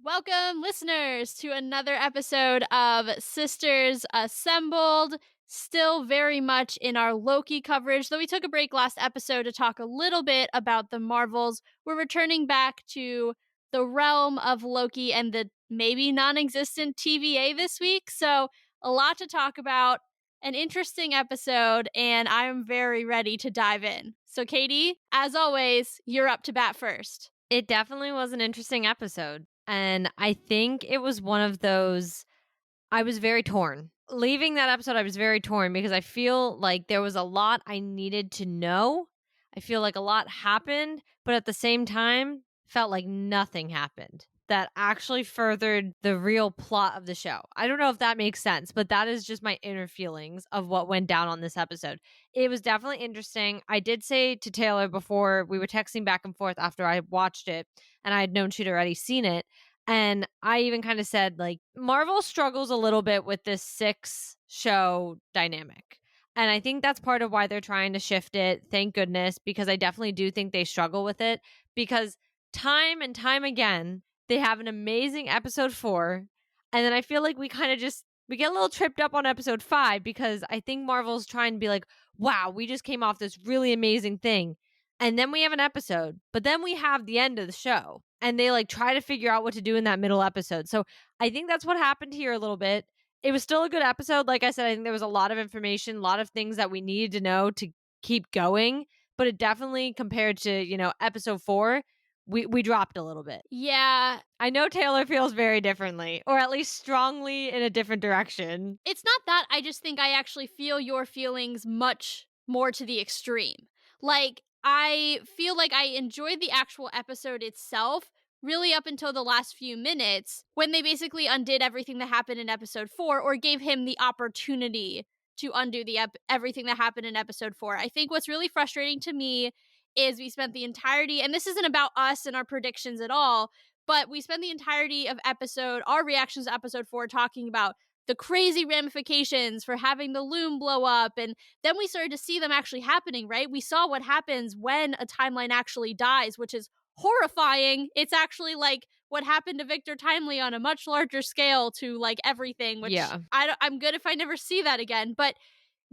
Welcome, listeners, to another episode of Sisters Assembled. Still very much in our Loki coverage, though we took a break last episode to talk a little bit about the Marvels. We're returning back to the realm of Loki and the maybe non-existent TVA this week, so a lot to talk about, an interesting episode, and I'm very ready to dive in. So Katie, as always, you're up to bat first. It definitely was an interesting episode. And I think it was one of those, I was very torn. Leaving that episode, I was very torn because I feel like there was a lot I needed to know. I feel like a lot happened, but at the same time, felt like nothing happened that actually furthered the real plot of the show. I don't know if that makes sense, but that is just my inner feelings of what went down on this episode. It was definitely interesting. I did say to Taylor before, we were texting back and forth after I watched it, and I had known she'd already seen it. And I even kind of said, like, Marvel struggles a little bit with this 6-show dynamic. And I think that's part of why they're trying to shift it. Thank goodness, because I definitely do think they struggle with it. Because time and time again, they have an amazing episode 4. And then I feel like we kind of just, we get a little tripped up on episode 5 because I think Marvel's trying to be like, wow, we just came off this really amazing thing. And then we have an episode, but then we have the end of the show. And they like try to figure out what to do in that middle episode. So I think that's what happened here a little bit. It was still a good episode. Like I said, I think there was a lot of information, a lot of things that we needed to know to keep going. But it definitely, compared to, episode 4, we dropped a little bit. Yeah. I know Taylor feels very differently, or at least strongly in a different direction. It's not that. I just think I actually feel your feelings much more to the extreme. Like, I feel like I enjoyed the actual episode itself really up until the last few minutes when they basically undid everything that happened in episode 4 or gave him the opportunity to undo everything that happened in episode 4. I think what's really frustrating to me is we spent the entirety, and this isn't about us and our predictions at all, but we spent the entirety of our reactions to episode 4 talking about the crazy ramifications for having the loom blow up, and then we started to see them actually happening, right? We saw what happens when a timeline actually dies, which is horrifying. It's actually like what happened to Victor Timely on a much larger scale to like everything, which I'm good if I never see that again, but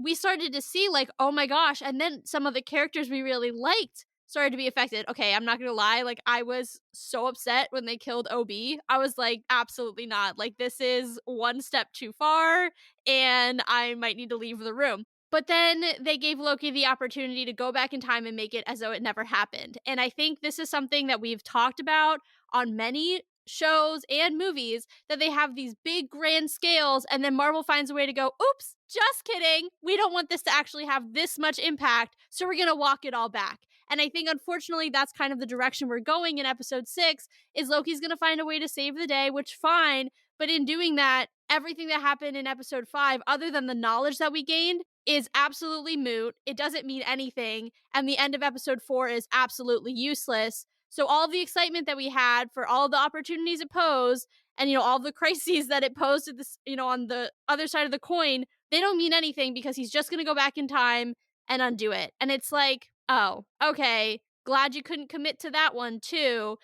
we started to see like, oh my gosh, and then some of the characters we really liked started to be affected. Okay, I'm not gonna lie, like I was so upset when they killed OB. I was like, absolutely not. Like this is one step too far and I might need to leave the room. But then they gave Loki the opportunity to go back in time and make it as though it never happened. And I think this is something that we've talked about on many shows and movies, that they have these big grand scales and then Marvel finds a way to go, oops, just kidding. We don't want this to actually have this much impact, so we're going to walk it all back. And I think, unfortunately, that's kind of the direction we're going in episode 6, is Loki's going to find a way to save the day, which fine. But in doing that, everything that happened in episode 5, other than the knowledge that we gained, is absolutely moot. It doesn't mean anything. And the end of episode 4 is absolutely useless. So all the excitement that we had for all the opportunities it posed, and, all the crises that it posed to this, on the other side of the coin, they don't mean anything because he's just going to go back in time and undo it. And it's like, oh, okay, glad you couldn't commit to that one too.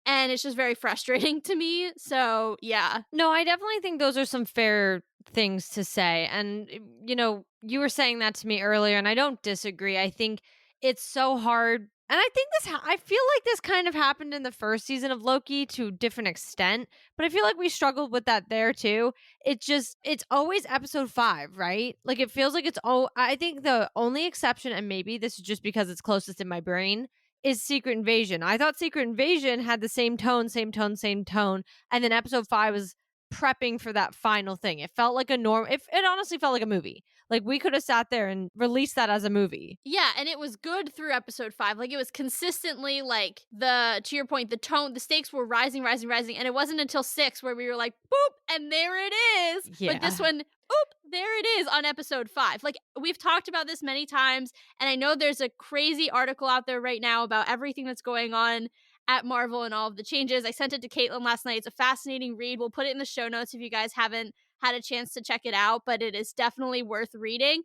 And it's just very frustrating to me. So, yeah. No, I definitely think those are some fair things to say. And, you were saying that to me earlier, and I don't disagree. I think it's so hard. And I feel like this kind of happened in the first season of Loki to a different extent, but I feel like we struggled with that there too. It's always episode 5, right? Like it feels like I think the only exception, and maybe this is just because it's closest in my brain, is Secret Invasion. I thought Secret Invasion had the same tone, and then episode 5 was prepping for that final thing. It felt like it honestly felt like a movie. Like we could have sat there and released that as a movie. Yeah, and it was good through episode 5. Like it was consistently like to your point, the tone, the stakes were rising, and it wasn't until 6 where we were like, boop, and there it is. Yeah. But this one, oop, there it is on episode 5. Like we've talked about this many times, and I know there's a crazy article out there right now about everything that's going on at Marvel and all of the changes. I sent it to Caitlin last night. It's a fascinating read. We'll put it in the show notes if you guys haven't had a chance to check it out, but it is definitely worth reading.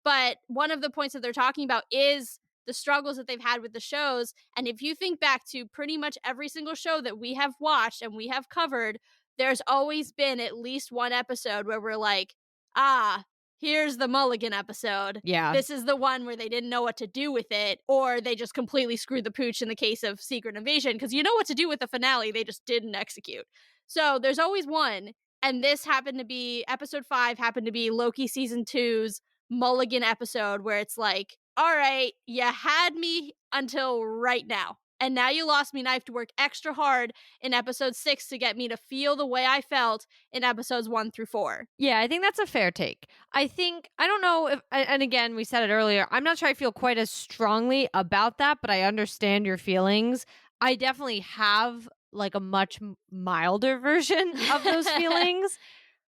But one of the points that they're talking about is the struggles that they've had with the shows. And if you think back to pretty much every single show that we have watched and we have covered, there's always been at least one episode where we're like, ah, here's the Mulligan episode. Yeah. This is the one where they didn't know what to do with it, or they just completely screwed the pooch in the case of Secret Invasion, because you know what to do with the finale, they just didn't execute. So there's always one. And this happened to be episode 5, happened to be Loki season 2's Mulligan episode, where it's like, all right, you had me until right now. And now you lost me and I have to work extra hard in episode 6 to get me to feel the way I felt in episodes 1 through 4. Yeah, I think that's a fair take. I don't know if, and again, we said it earlier, I'm not sure I feel quite as strongly about that, but I understand your feelings. I definitely have like a much milder version of those feelings.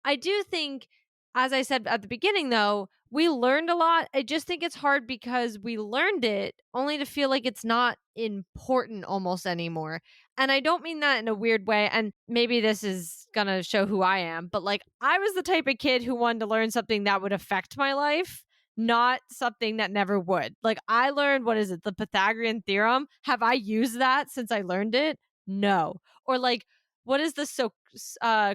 I do think, as I said at the beginning, though, we learned a lot. I just think it's hard because we learned it only to feel like it's not important almost anymore. And I don't mean that in a weird way. And maybe this is going to show who I am, but like I was the type of kid who wanted to learn something that would affect my life, not something that never would. Like I learned, what is it, the Pythagorean theorem? Have I used that since I learned it? No. Or like, what is the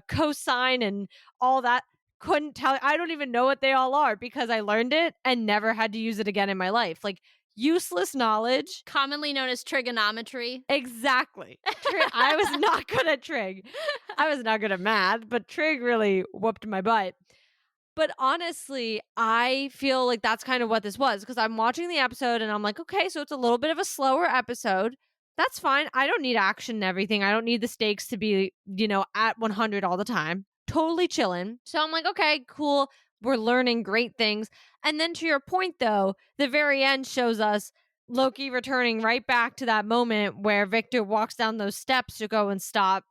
cosine and all that? Couldn't tell. I don't even know what they all are because I learned it and never had to use it again in my life. Like useless knowledge. Commonly known as trigonometry. Exactly. I was not good at trig. I was not good at math, but trig really whooped my butt. But honestly, I feel like that's kind of what this was, because I'm watching the episode and I'm like, okay, so it's a little bit of a slower episode. That's fine. I don't need action and everything. I don't need the stakes to be, at 100 all the time. Totally chilling. So I'm like, okay, cool. We're learning great things. And then to your point, though, the very end shows us Loki returning right back to that moment where Victor walks down those steps to go and stop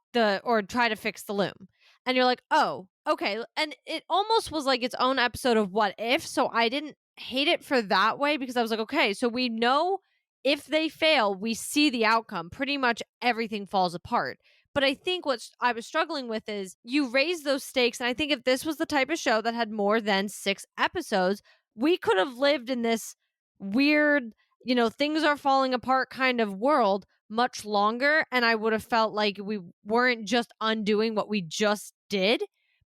or try to fix the loom. And you're like, oh, okay. And it almost was like its own episode of What If. So I didn't hate it for that way, because I was like, okay, so we know if they fail, we see the outcome. Pretty much everything falls apart. But I think what I was struggling with is you raise those stakes. And I think if this was the type of show that had more than 6 episodes, we could have lived in this weird, things are falling apart kind of world much longer. And I would have felt like we weren't just undoing what we just did.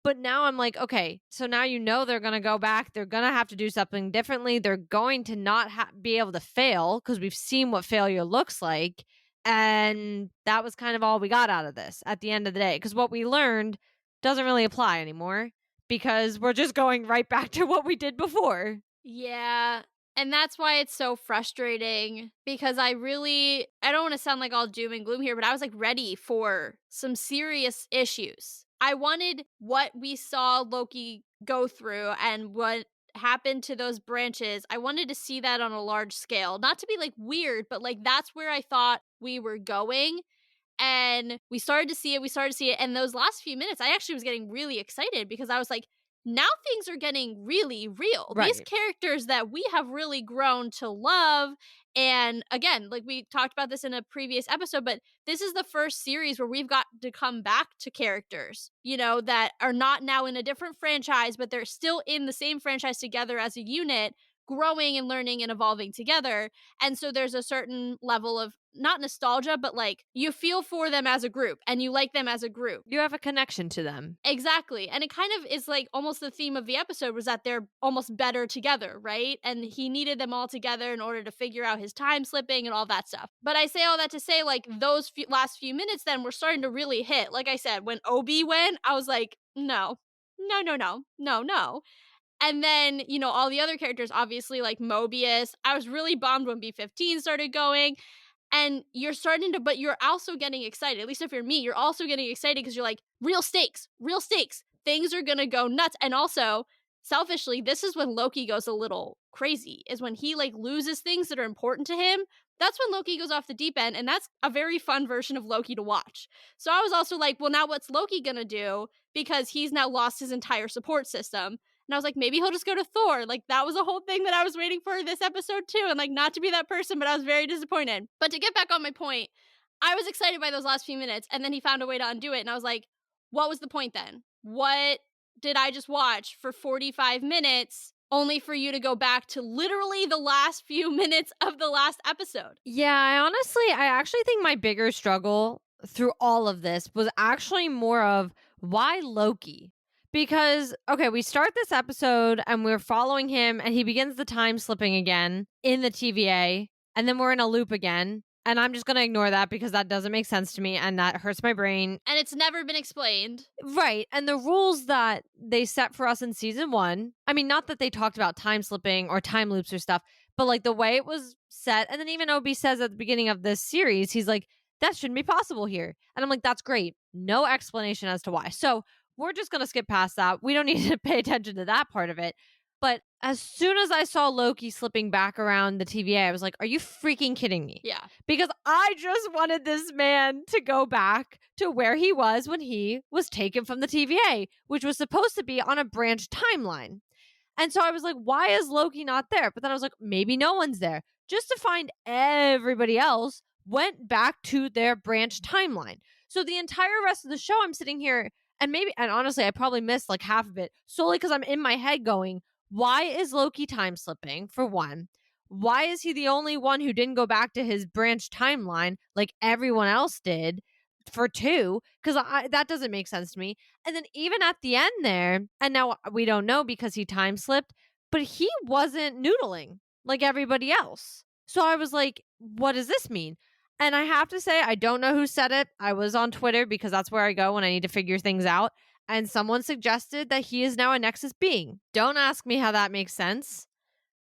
But now I'm like, okay, so now they're going to go back. They're going to have to do something differently. They're going to not be able to fail, because we've seen what failure looks like. And that was kind of all we got out of this at the end of the day, because what we learned doesn't really apply anymore, because we're just going right back to what we did before. Yeah. And that's why it's so frustrating, because I don't want to sound like all doom and gloom here, but I was like ready for some serious issues. I wanted what we saw Loki go through and what happened to those branches. I wanted to see that on a large scale. Not to be like weird, but like that's where I thought we were going. And we started to see it. And those last few minutes, I actually was getting really excited, because I was like, now things are getting really real. Right. These characters that we have really grown to love. And again, like we talked about this in a previous episode, but this is the first series where we've got to come back to characters, that are not now in a different franchise, but they're still in the same franchise together as a unit, growing and learning and evolving together. And so there's a certain level of not nostalgia, but like you feel for them as a group and you like them as a group. You have a connection to them. Exactly. And it kind of is like almost the theme of the episode was that they're almost better together, right? And he needed them all together in order to figure out his time slipping and all that stuff. But I say all that to say, like, those last few minutes then were starting to really hit. Like I said, when Obi went, I was like, no. And then, all the other characters, obviously, like Mobius. I was really bummed when B-15 started going. And but you're also getting excited. At least if you're me, you're also getting excited because you're like, real stakes. Things are going to go nuts. And also, selfishly, this is when Loki goes a little crazy, is when he like loses things that are important to him. That's when Loki goes off the deep end. And that's a very fun version of Loki to watch. So I was also like, well, now what's Loki going to do? Because he's now lost his entire support system. And I was like, maybe he'll just go to Thor. Like, that was a whole thing that I was waiting for this episode too. And like, not to be that person, but I was very disappointed. But to get back on my point, I was excited by those last few minutes. And then he found a way to undo it. And I was like, what was the point then? What did I just watch for 45 minutes only for you to go back to literally the last few minutes of the last episode. Yeah, I actually think my bigger struggle through all of this was actually more of why Loki? Because, okay, we start this episode and we're following him and he begins the time slipping again in the TVA, and then we're in a loop again. And I'm just going to ignore that because that doesn't make sense to me and that hurts my brain. And it's never been explained. Right. And the rules that they set for us in season one, I mean, not that they talked about time slipping or time loops or stuff, but like the way it was set. And then even Obi says at the beginning of this series, he's like, that shouldn't be possible here. And I'm like, that's great. No explanation as to why. So we're just going to skip past that. We don't need to pay attention to that part of it. But as soon as I saw Loki slipping back around the TVA, I was like, are you freaking kidding me? Yeah. Because I just wanted this man to go back to where he was when he was taken from the TVA, which was supposed to be on a branch timeline. And so I was like, why is Loki not there? But then I was like, maybe no one's there. Just to find everybody else went back to their branch timeline. So the entire rest of the show, I'm sitting here and honestly, I probably missed like half of it solely because I'm in my head going, why is Loki time slipping, for one? Why is he the only one who didn't go back to his branch timeline like everyone else did, for two? Because that doesn't make sense to me. And then even at the end there, and now we don't know because he time slipped, but he wasn't noodling like everybody else. So I was like, what does this mean? And I have to say, I don't know who said it. I was on Twitter because that's where I go when I need to figure things out. And someone suggested that he is now a Nexus being. Don't ask me how that makes sense.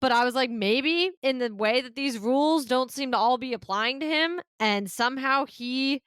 But I was like, maybe in the way that these rules don't seem to all be applying to him, and somehow he's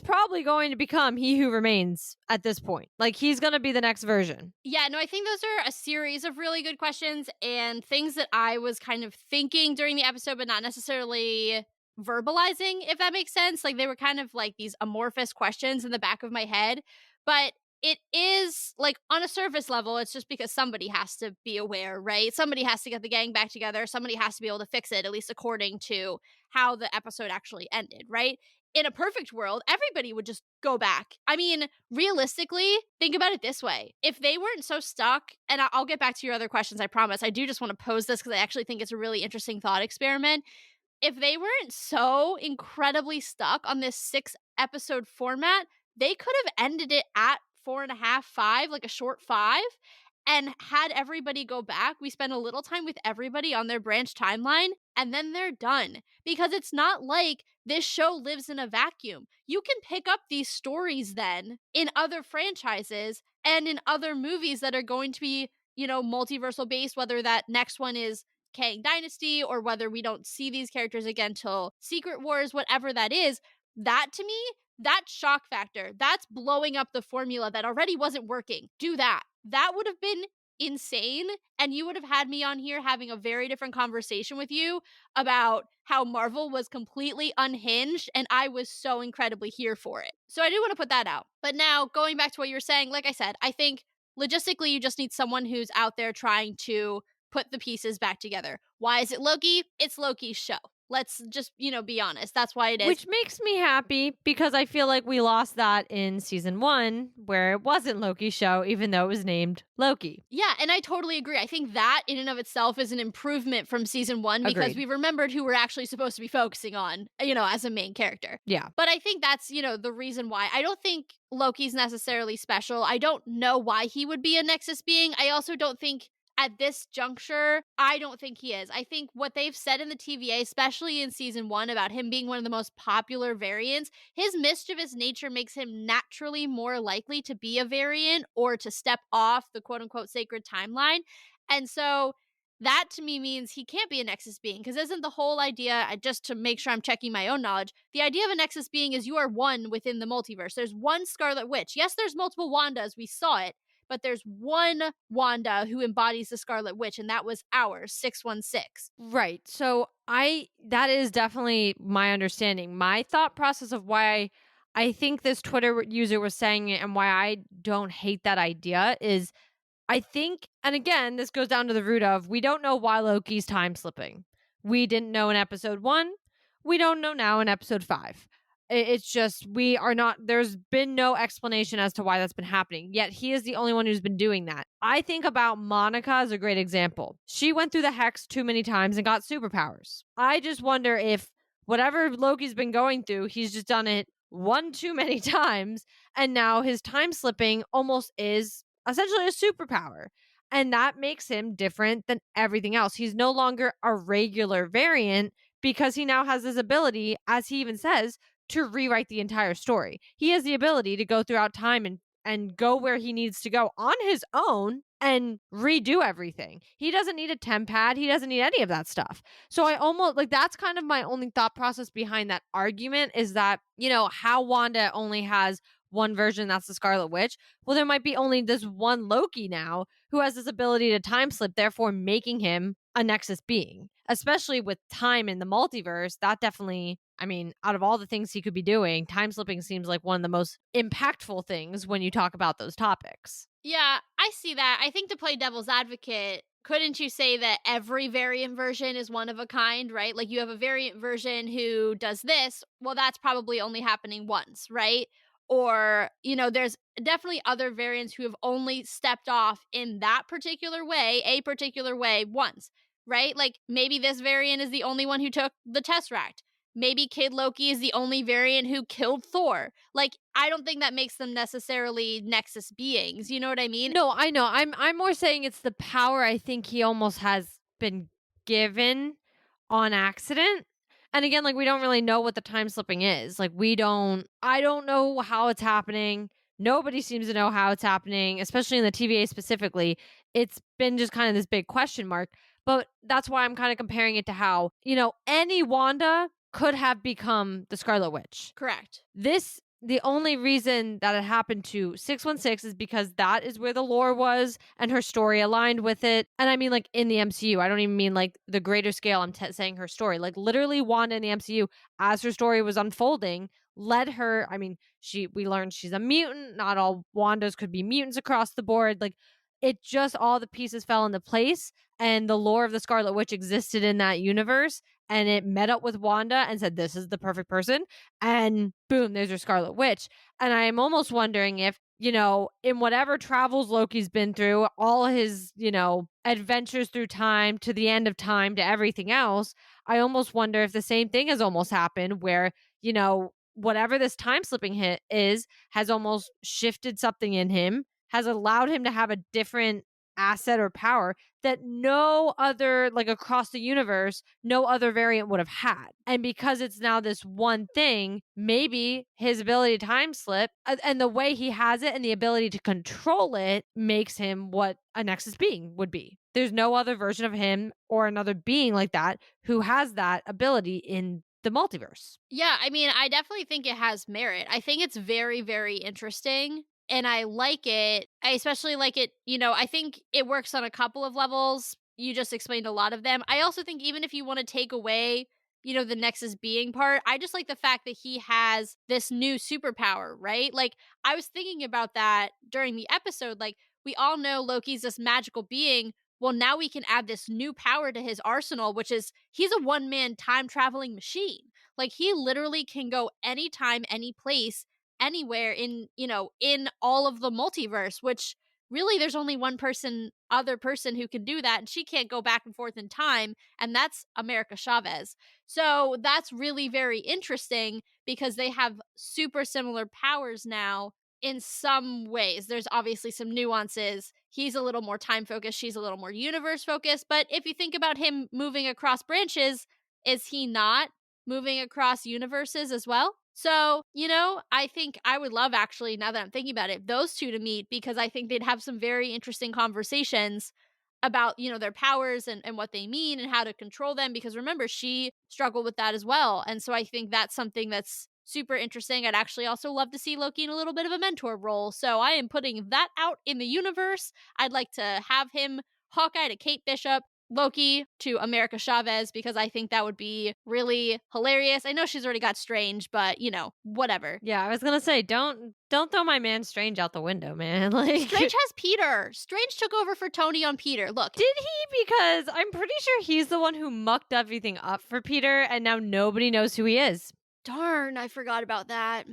probably going to become He Who Remains at this point. Like, he's going to be the next version. Yeah, no, I think those are a series of really good questions and things that I was kind of thinking during the episode, but not necessarily verbalizing, if that makes sense. Like, they were kind of like these amorphous questions in the back of my head. But it is like on a surface level, it's just because somebody has to be aware, right? Somebody has to get the gang back together. Somebody has to be able to fix it, at least according to how the episode actually ended, right? In a perfect world, everybody would just go back. I mean, realistically, think about it this way. If they weren't so stuck, and I'll get back to your other questions, I promise. I do just want to pose this because I actually think it's a really interesting thought experiment. If they weren't so incredibly stuck on this 6 episode format, they could have ended it at 4.5, 5, like a short 5, and had everybody go back. We spend a little time with everybody on their branch timeline, and then they're done. Because it's not like this show lives in a vacuum. You can pick up these stories then in other franchises and in other movies that are going to be, multiversal based, whether that next one is Kang Dynasty or whether we don't see these characters again till Secret Wars, whatever that is. That to me, that shock factor, that's blowing up the formula that already wasn't working. Do that. That would have been insane. And you would have had me on here having a very different conversation with you about how Marvel was completely unhinged. And I was so incredibly here for it. So I do want to put that out. But now going back to what you were saying, like I said, I think logistically you just need someone who's out there trying to put the pieces back together. Why is it Loki? It's Loki's show. Let's just, be honest. That's why it is. Which makes me happy because I feel like we lost that in season 1 where it wasn't Loki's show, even though it was named Loki. Yeah, and I totally agree. I think that in and of itself is an improvement from season 1 because Agreed. we remembered who we're actually supposed to be focusing on, as a main character. Yeah. But I think that's, the reason why. I don't think Loki's necessarily special. I don't know why he would be a Nexus being. I also don't think at this juncture, I don't think he is. I think what they've said in the TVA, especially in season 1, about him being one of the most popular variants, his mischievous nature makes him naturally more likely to be a variant or to step off the quote unquote sacred timeline. And so that to me means he can't be a Nexus being, because isn't the whole idea, just to make sure I'm checking my own knowledge, the idea of a Nexus being is you are one within the multiverse. There's one Scarlet Witch. Yes, there's multiple Wandas, we saw it, but there's one Wanda who embodies the Scarlet Witch, and that was ours, 616. Right. So that is definitely my understanding. My thought process of why I think this Twitter user was saying it and why I don't hate that idea is I think, and again, this goes down to the root of, we don't know why Loki's time slipping. We didn't know in episode 1. We don't know now in episode 5. It's just, we are not, there's been no explanation as to why that's been happening. Yet he is the only one who's been doing that. I think about Monica as a great example. She went through the hex too many times and got superpowers. I just wonder if whatever Loki's been going through, he's just done it one too many times. And now his time slipping almost is essentially a superpower. And that makes him different than everything else. He's no longer a regular variant because he now has this ability, as he even says, to rewrite the entire story. He has the ability to go throughout time and go where he needs to go on his own and redo everything. He doesn't need a temp pad. He doesn't need any of that stuff. So I almost like, that's kind of my only thought process behind that argument, is that, how Wanda only has one version, that's the Scarlet Witch. Well, there might be only this one Loki now who has this ability to time slip, therefore making him a Nexus being. Especially with time in the multiverse, that definitely, I mean, out of all the things he could be doing, time slipping seems like one of the most impactful things when you talk about those topics. Yeah, I see that. I think, to play devil's advocate, couldn't you say that every variant version is one of a kind, right? Like, you have a variant version who does this, well, that's probably only happening once, right? Or, there's definitely other variants who have only stepped off in that particular way, a particular way, once, right? Like, maybe this variant is the only one who took the Tesseract. Maybe Kid Loki is the only variant who killed Thor. Like, I don't think that makes them necessarily Nexus beings. You know what I mean? No, I know. I'm more saying it's the power I think he almost has been given on accident. And again, like, we don't really know what the time slipping is. Like, I don't know how it's happening. Nobody seems to know how it's happening, especially in the TVA specifically. It's been just kind of this big question mark. But that's why I'm kind of comparing it to how, any Wanda could have become the Scarlet Witch. Correct. The only reason that it happened to 616 is because that is where the lore was and her story aligned with it. And I mean, like, in the MCU, I don't even mean like the greater scale. I'm saying her story, like, literally Wanda in the MCU, as her story was unfolding, led her. I mean, we learned she's a mutant. Not all Wandas could be mutants across the board. Like, it just, all the pieces fell into place, and the lore of the Scarlet Witch existed in that universe. And it met up with Wanda and said, this is the perfect person. And boom, there's your Scarlet Witch. And I am almost wondering if, in whatever travels Loki's been through, all his, adventures through time, to the end of time, to everything else, I almost wonder if the same thing has almost happened where, whatever this time slipping hit has almost shifted something in him, has allowed him to have a different asset or power that no other, like, across the universe, no other variant would have had. And because it's now this one thing, maybe his ability to time slip and the way he has it and the ability to control it makes him what a Nexus being would be. There's no other version of him or another being like that who has that ability in the multiverse. Yeah, I mean, I definitely think it has merit. I think it's very, very interesting. And I like it. I especially like it, I think it works on a couple of levels. You just explained a lot of them. I also think, even if you want to take away, the Nexus being part, I just like the fact that he has this new superpower, right? Like, I was thinking about that during the episode. Like, we all know Loki's this magical being. Well, now we can add this new power to his arsenal, which is he's a one-man time traveling machine. Like, he literally can go anytime, any place, anywhere in all of the multiverse, which really there's only one other person who can do that, and she can't go back and forth in time, and that's America Chavez. So that's really very interesting because they have super similar powers now in some ways. There's obviously some nuances. He's a little more time focused, she's a little more universe focused, but if you think about him moving across branches, is he not moving across universes as well? So, I think I would love, actually, now that I'm thinking about it, those two to meet, because I think they'd have some very interesting conversations about, their powers and what they mean and how to control them. Because remember, she struggled with that as well. And so I think that's something that's super interesting. I'd actually also love to see Loki in a little bit of a mentor role. So I am putting that out in the universe. I'd like to have him Hawkeye to Kate Bishop, Loki to America Chavez, because I think that would be really hilarious. I know she's already got Strange, but whatever. Yeah, I was gonna say, don't throw my man Strange out the window, man. Like, Strange has Peter. Strange took over for Tony on Peter. Look, did he? Because I'm pretty sure he's the one who mucked everything up for Peter, and now nobody knows who he is. Darn, I forgot about that.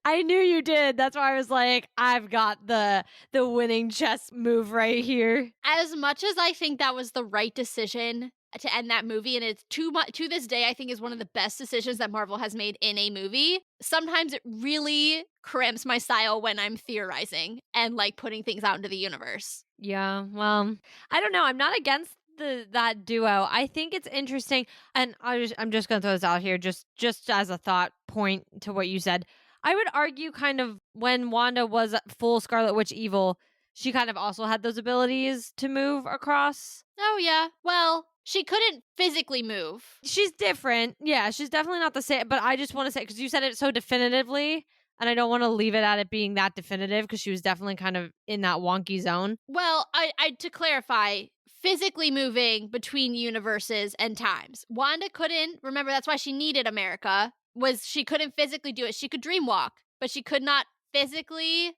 I knew you did. That's why I was like, I've got the winning chess move right here. As much as I think that was the right decision to end that movie, and it's too much to this day, I think is one of the best decisions that Marvel has made in a movie. Sometimes it really cramps my style when I'm theorizing and like putting things out into the universe. Yeah, well, I don't know. I'm not against that duo. I think it's interesting, and I'm just gonna throw this out here, just as a thought point to what you said. I would argue, kind of, when Wanda was at full Scarlet Witch evil, she kind of also had those abilities to move across. Oh, yeah. Well, she couldn't physically move. She's different. Yeah, she's definitely not the same. But I just want to say, because you said it so definitively, and I don't want to leave it at it being that definitive, because she was definitely kind of in that wonky zone. Well, I to clarify, physically moving between universes and times. Wanda couldn't, remember that's why she needed America, was she couldn't physically do it. She could dream walk, but she could not physically,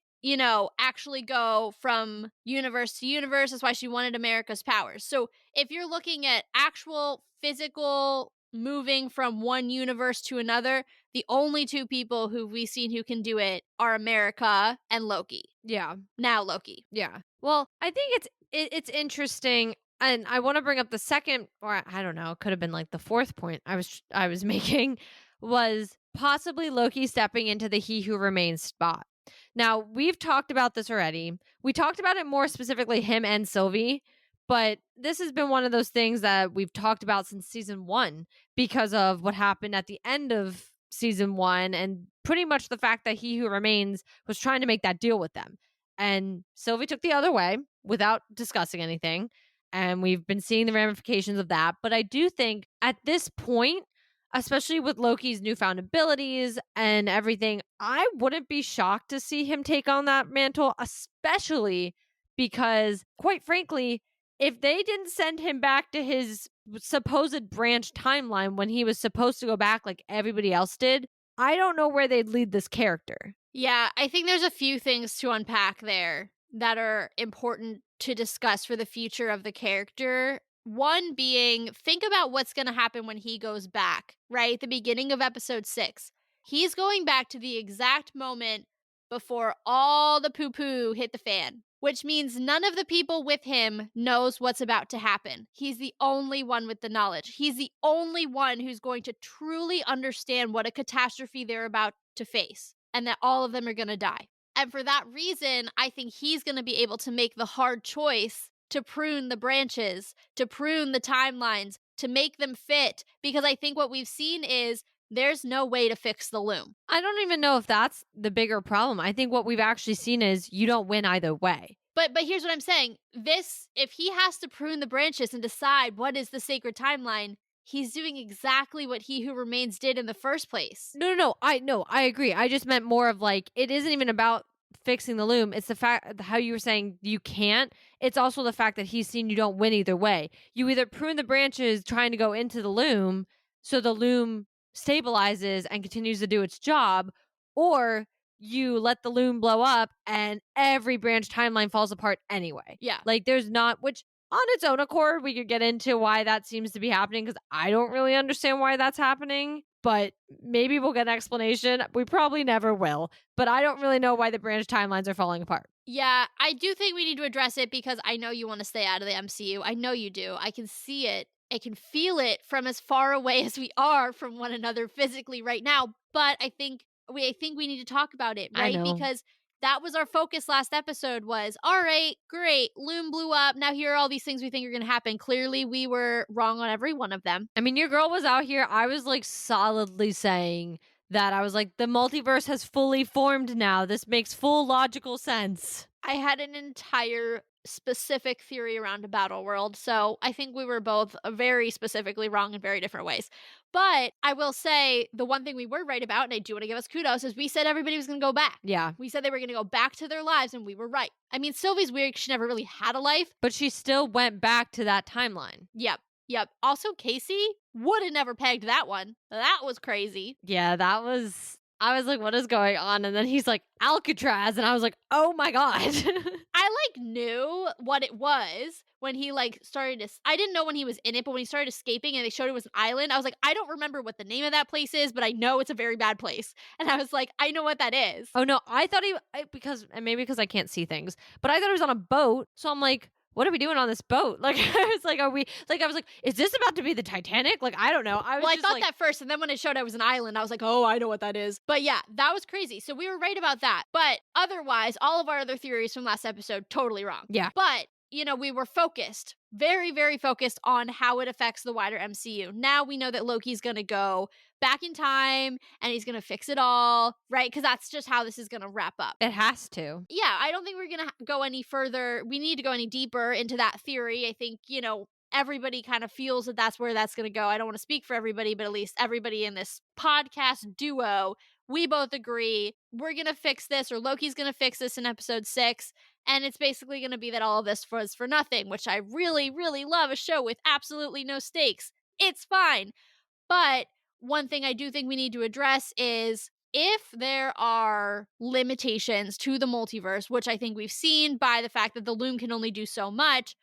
actually go from universe to universe. That's why she wanted America's powers. So if you're looking at actual physical moving from one universe to another, the only two people who we've seen who can do it are America and Loki. Yeah. Now Loki. Yeah. Well, I think it's interesting, and I want to bring up the second, or I don't know, it could have been like the fourth point I was making, was possibly Loki stepping into the He Who Remains spot. Now, we've talked about this already. We talked about it more specifically, him and Sylvie, but this has been one of those things that we've talked about since season 1 because of what happened at the end of season 1, and pretty much the fact that He Who Remains was trying to make that deal with them. And Sylvie took the other way without discussing anything. And we've been seeing the ramifications of that. But I do think at this point, especially with Loki's newfound abilities and everything, I wouldn't be shocked to see him take on that mantle, especially because, quite frankly, if they didn't send him back to his supposed branch timeline when he was supposed to go back like everybody else did, I don't know where they'd lead this character. Yeah, I think there's a few things to unpack there that are important to discuss for the future of the character. One being, think about what's going to happen when he goes back, right? The beginning of episode 6. He's going back to the exact moment before all the poo-poo hit the fan, which means none of the people with him knows what's about to happen. He's the only one with the knowledge. He's the only one who's going to truly understand what a catastrophe they're about to face, and that all of them are going to die. And for that reason, I think he's going to be able to make the hard choice to prune the branches, to prune the timelines, to make them fit, because I think what we've seen is there's no way to fix the loom. I don't even know if that's the bigger problem. I think what we've actually seen is you don't win either way. But here's what I'm saying. This, if he has to prune the branches and decide what is the sacred timeline, he's doing exactly what He Who Remains did in the first place. No. I agree. I just meant more of like, it isn't even about fixing the loom. It's the fact how you were saying you can't. It's also the fact that he's seen you don't win either way. You either prune the branches trying to go into the loom so the loom stabilizes and continues to do its job, or you let the loom blow up and every branch timeline falls apart anyway. Yeah. Like there's not, which on its own accord, we could get into why that seems to be happening, because I don't really understand why that's happening, but maybe we'll get an explanation. We probably never will, but I don't really know why the branch timelines are falling apart. Yeah, I do think we need to address it because I know you want to stay out of the MCU. I know you do. I can see it. I can feel it from as far away as we are from one another physically right now, but I think we need to talk about it, right? Because that was our focus last episode was, all right, great, loom blew up. Now here are all these things we think are going to happen. Clearly, we were wrong on every one of them. I mean, your girl was out here. I was like solidly saying that. I was like, the multiverse has fully formed now. This makes full logical sense. I had an entire specific theory around a battle world, so I think we were both very specifically wrong in very different ways. But I will say the one thing we were right about, and I do want to give us kudos, is we said everybody was going to go back. Yeah. We said they were going to go back to their lives, and we were right. I mean, Sylvie's weird. She never really had a life. But she still went back to that timeline. Yep. Also, Casey would have never pegged that one. That was crazy. Yeah, that was... I was like, what is going on? And then he's like, Alcatraz. And I was like, oh my God. I knew what it was when he like started to, I didn't know when he was in it, but when he started escaping and they showed it was an island, I was like, I don't remember what the name of that place is, but I know it's a very bad place. And I was like, I know what that is. Oh no, I thought because, and maybe because I can't see things, but I thought he was on a boat. So I'm like, what are we doing on this boat? Like, I was like, I was like, is this about to be the Titanic? Like, I don't know. I was Well, I just thought like, that first, and then when it showed I was an island, I was like, oh, I know what that is. But yeah, that was crazy. So we were right about that. But otherwise, all of our other theories from last episode, totally wrong. yeah. But, you know, we were focused, very, very focused on how it affects the wider MCU. Now we know that Loki's going to go back in time and he's going to fix it all, right? Because that's just how this is going to wrap up. It has to. Yeah, I don't think we're going to go any further. We need to go any deeper into that theory. I think, you know, everybody kind of feels that that's where that's going to go. I don't want to speak for everybody, but at least everybody in this podcast duo, we both agree we're going to fix this, or Loki's going to fix this in episode 6. And it's basically going to be that all of this was for nothing, which I really, really love a show with absolutely no stakes. It's fine. But one thing I do think we need to address is if there are limitations to the multiverse, which I think we've seen by the fact that the Loom can only do so much,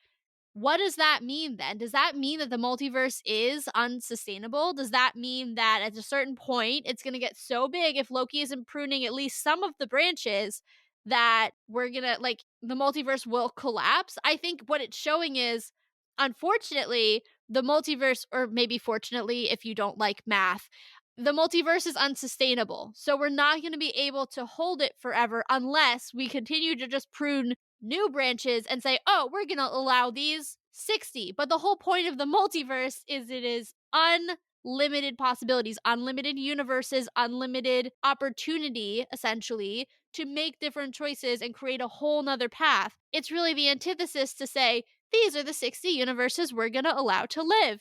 what does that mean then? Does that mean that the multiverse is unsustainable? Does that mean that at a certain point it's going to get so big if Loki isn't pruning at least some of the branches that we're going to, like, the multiverse will collapse? I think what it's showing is, unfortunately, the multiverse, or maybe fortunately if you don't like math, the multiverse is unsustainable. So we're not going to be able to hold it forever unless we continue to just prune new branches and say, oh, we're going to allow these 60. But the whole point of the multiverse is it is unlimited possibilities, unlimited universes, unlimited opportunity, essentially, to make different choices and create a whole nother path. It's really the antithesis to say, these are the 60 universes we're going to allow to live.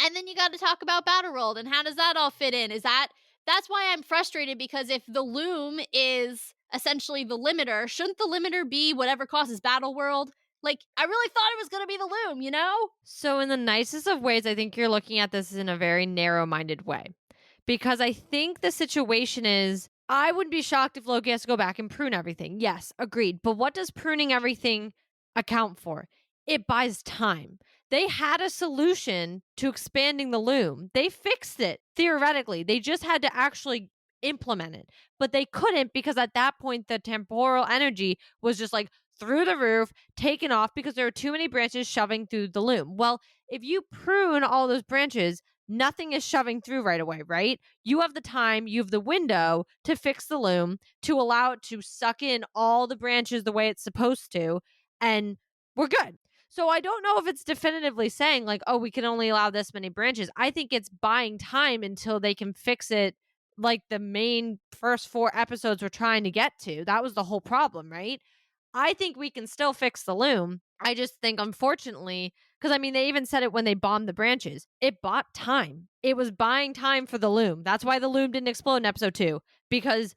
And then you got to talk about Battleworld and how does that all fit in? That's why I'm frustrated, because if the Loom is essentially the limiter, shouldn't the limiter be whatever causes Battleworld? Like, I really thought it was going to be the Loom, you know? So, in the nicest of ways, I think you're looking at this in a very narrow minded way. Because I think the situation is, I wouldn't be shocked if Loki has to go back and prune everything. Yes, agreed. But what does pruning everything account for? It buys time. They had a solution to expanding the Loom. They fixed it, theoretically. They just had to actually implement it. But they couldn't, because at that point, the temporal energy was just like through the roof, taken off, because there were too many branches shoving through the Loom. Well, if you prune all those branches, nothing is shoving through right away, right? You have the time, you have the window to fix the Loom, to allow it to suck in all the branches the way it's supposed to, and we're good. So I don't know if it's definitively saying like, oh, we can only allow this many branches. I think it's buying time until they can fix it, like the main first 4 episodes we're trying to get to. That was the whole problem, right? I think we can still fix the Loom. I just think, unfortunately, because I mean, they even said it when they bombed the branches. It bought time. It was buying time for the Loom. That's why the Loom didn't explode in episode 2, because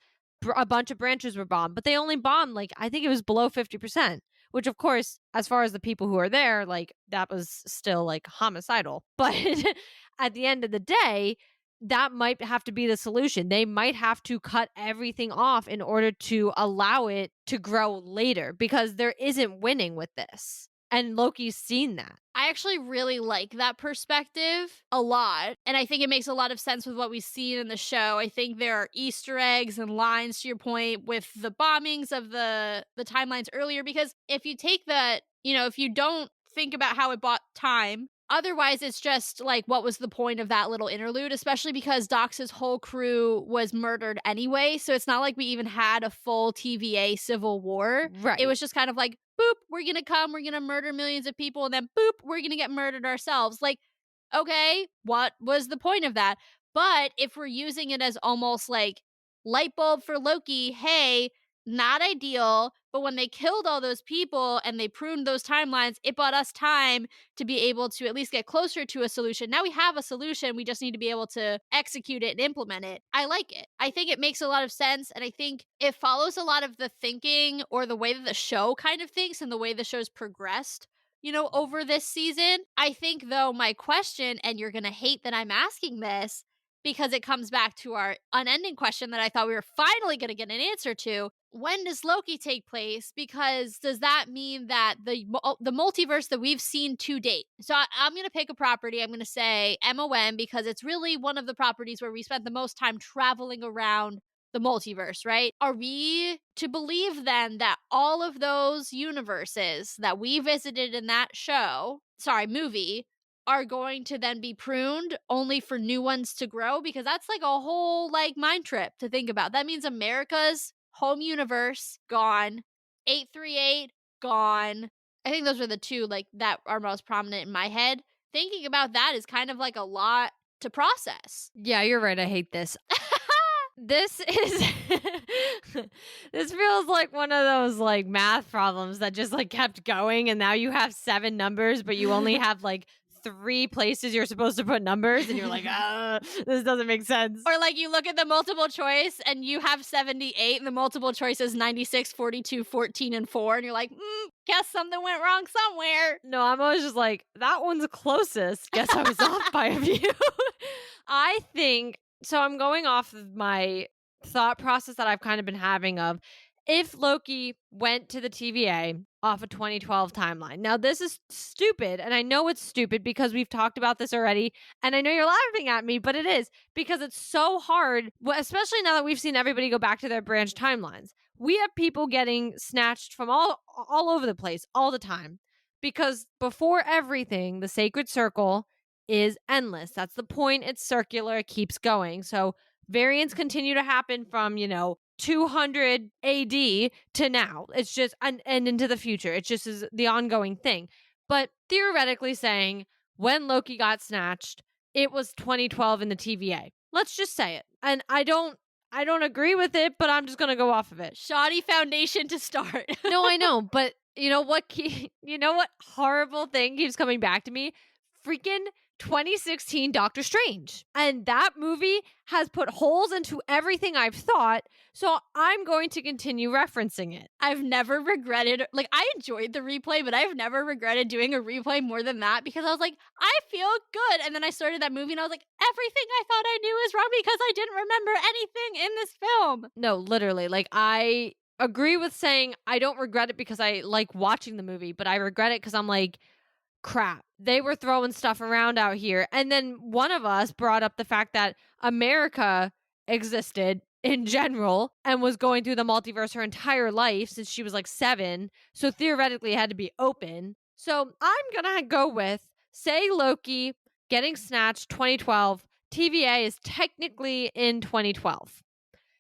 a bunch of branches were bombed. But they only bombed, like, I think it was below 50%, which, of course, as far as the people who are there, like, that was still, like, homicidal. But at the end of the day, that might have to be the solution. They might have to cut everything off in order to allow it to grow later, because there isn't winning with this. And Loki's seen that. I actually really like that perspective a lot. And I think it makes a lot of sense with what we've seen in the show. I think there are Easter eggs and lines, to your point, with the bombings of the timelines earlier. Because if you take that, you know, if you don't think about how it bought time, otherwise it's just like, what was the point of that little interlude? Especially because Dox's whole crew was murdered anyway. So it's not like we even had a full TVA civil war. Right. It was just kind of like, boop, we're gonna come, we're gonna murder millions of people, and then boop, we're gonna get murdered ourselves. Like, okay, what was the point of that? But if we're using it as almost like light bulb for Loki, hey, not ideal, but when they killed all those people and they pruned those timelines, it bought us time to be able to at least get closer to a solution. Now we have a solution, we just need to be able to execute it and implement it. I like it. I think it makes a lot of sense, and I think it follows a lot of the thinking, or the way that the show kind of thinks and the way the show's progressed, you know, over this season. I think, though, my question, and you're gonna hate that I'm asking this, because it comes back to our unending question that I thought we were finally going to get an answer to. When does Loki take place? Because does that mean that the multiverse that we've seen to date? So I'm going to pick a property. I'm going to say MOM because it's really one of the properties where we spent the most time traveling around the multiverse, right? Are we to believe then that all of those universes that we visited in that movie, are going to then be pruned only for new ones to grow? Because that's like a whole like mind trip to think about. That means America's home universe gone, 838 gone. I think those are the two like that are most prominent in my head. Thinking about that is kind of like a lot to process. Yeah, you're right. I hate this. This is this feels like one of those like math problems that just like kept going, and now you have 7 numbers but you only have like 3 places you're supposed to put numbers, and you're like, this doesn't make sense. Or like you look at the multiple choice and you have 78 and the multiple choice is 96, 42, 14, and 4, and you're like, guess something went wrong somewhere. No, I'm always just like, that one's closest. Guess I was off by a few. I think so. I'm going off of my thought process that I've kind of been having of if Loki went to the TVA off a 2012 timeline. Now, this is stupid, and I know it's stupid because we've talked about this already, and I know you're laughing at me, but it is because it's so hard, especially now that we've seen everybody go back to their branch timelines. We have people getting snatched from all over the place all the time because before everything, the sacred circle is endless. That's the point. It's circular. It keeps going. So variants continue to happen from, 200 AD to now. It's just, and into the future. It just is the ongoing thing. But theoretically saying when Loki got snatched, it was 2012 in the TVA. Let's just say it. And I don't agree with it, but I'm just going to go off of it. Shoddy foundation to start. No, I know. But you know what? What horrible thing keeps coming back to me? Freaking 2016 Doctor Strange. And that movie has put holes into everything I've thought, so I'm going to continue referencing it. I've never regretted, like, I enjoyed the replay, but I've never regretted doing a replay more than that because I was like, I feel good. And then I started that movie and I was like, everything I thought I knew is wrong because I didn't remember anything in this film. No, literally. Like, I agree with saying I don't regret it because I like watching the movie, but I regret it because I'm like, crap, they were throwing stuff around out here. And then one of us brought up the fact that America existed in general and was going through the multiverse her entire life since she was like 7. So theoretically it had to be open. So I'm going to go with, say Loki getting snatched 2012, TVA is technically in 2012.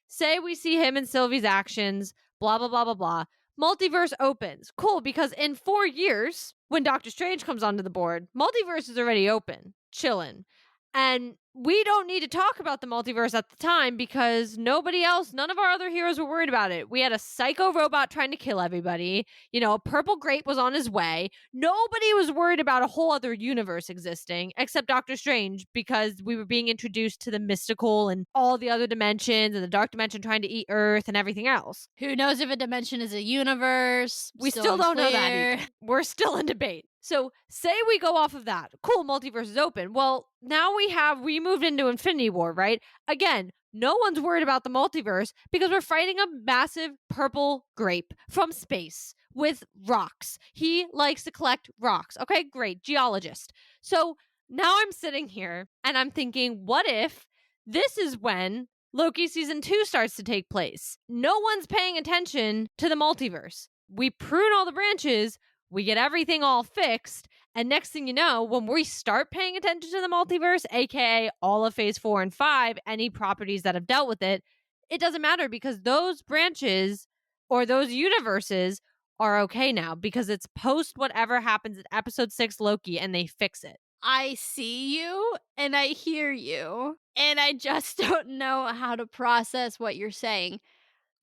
Say we see him and Sylvie's actions, blah, blah, blah, blah, blah. Multiverse opens. Cool, because in 4 years, when Doctor Strange comes onto the board, multiverse is already open, chilling. And we don't need to talk about the multiverse at the time because none of our other heroes were worried about it. We had a psycho robot trying to kill everybody. A purple grape was on his way. Nobody was worried about a whole other universe existing except Doctor Strange because we were being introduced to the mystical and all the other dimensions and the dark dimension trying to eat Earth and everything else. Who knows if a dimension is a universe? We still don't know that either. We're still in debate. So say we go off of that. Cool, multiverse is open. Well, now we moved into Infinity War, right? Again, no one's worried about the multiverse because we're fighting a massive purple grape from space with rocks. He likes to collect rocks. Okay, great. Geologist. So now I'm sitting here and I'm thinking, what if this is when Loki season 2 starts to take place? No one's paying attention to the multiverse. We prune all the branches. We get everything all fixed, and next thing you know, when we start paying attention to the multiverse, aka all of phase 4 and 5, any properties that have dealt with it, it doesn't matter because those branches or those universes are okay now because it's post whatever happens in episode 6 Loki and they fix it. I see you and I hear you, and I just don't know how to process what you're saying.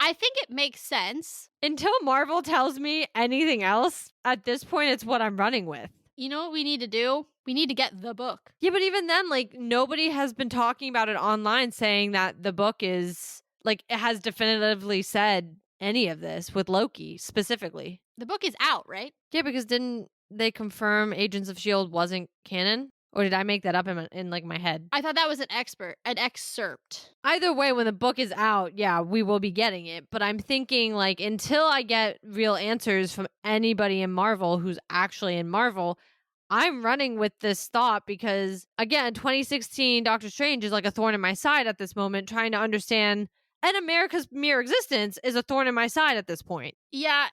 I think it makes sense. Until Marvel tells me anything else, at this point, it's what I'm running with. You know what we need to do? We need to get the book. Yeah, but even then, like, nobody has been talking about it online saying that the book is, like, it has definitively said any of this with Loki specifically. The book is out, right? Yeah, because didn't they confirm Agents of S.H.I.E.L.D. wasn't canon? Or did I make that up in like my head? I thought that was an excerpt. Either way, when the book is out, yeah, we will be getting it. But I'm thinking, like, until I get real answers from anybody in Marvel who's actually in Marvel, I'm running with this thought because, again, 2016 Doctor Strange is like a thorn in my side at this moment, trying to understand. And America's mere existence is a thorn in my side at this point. Yeah,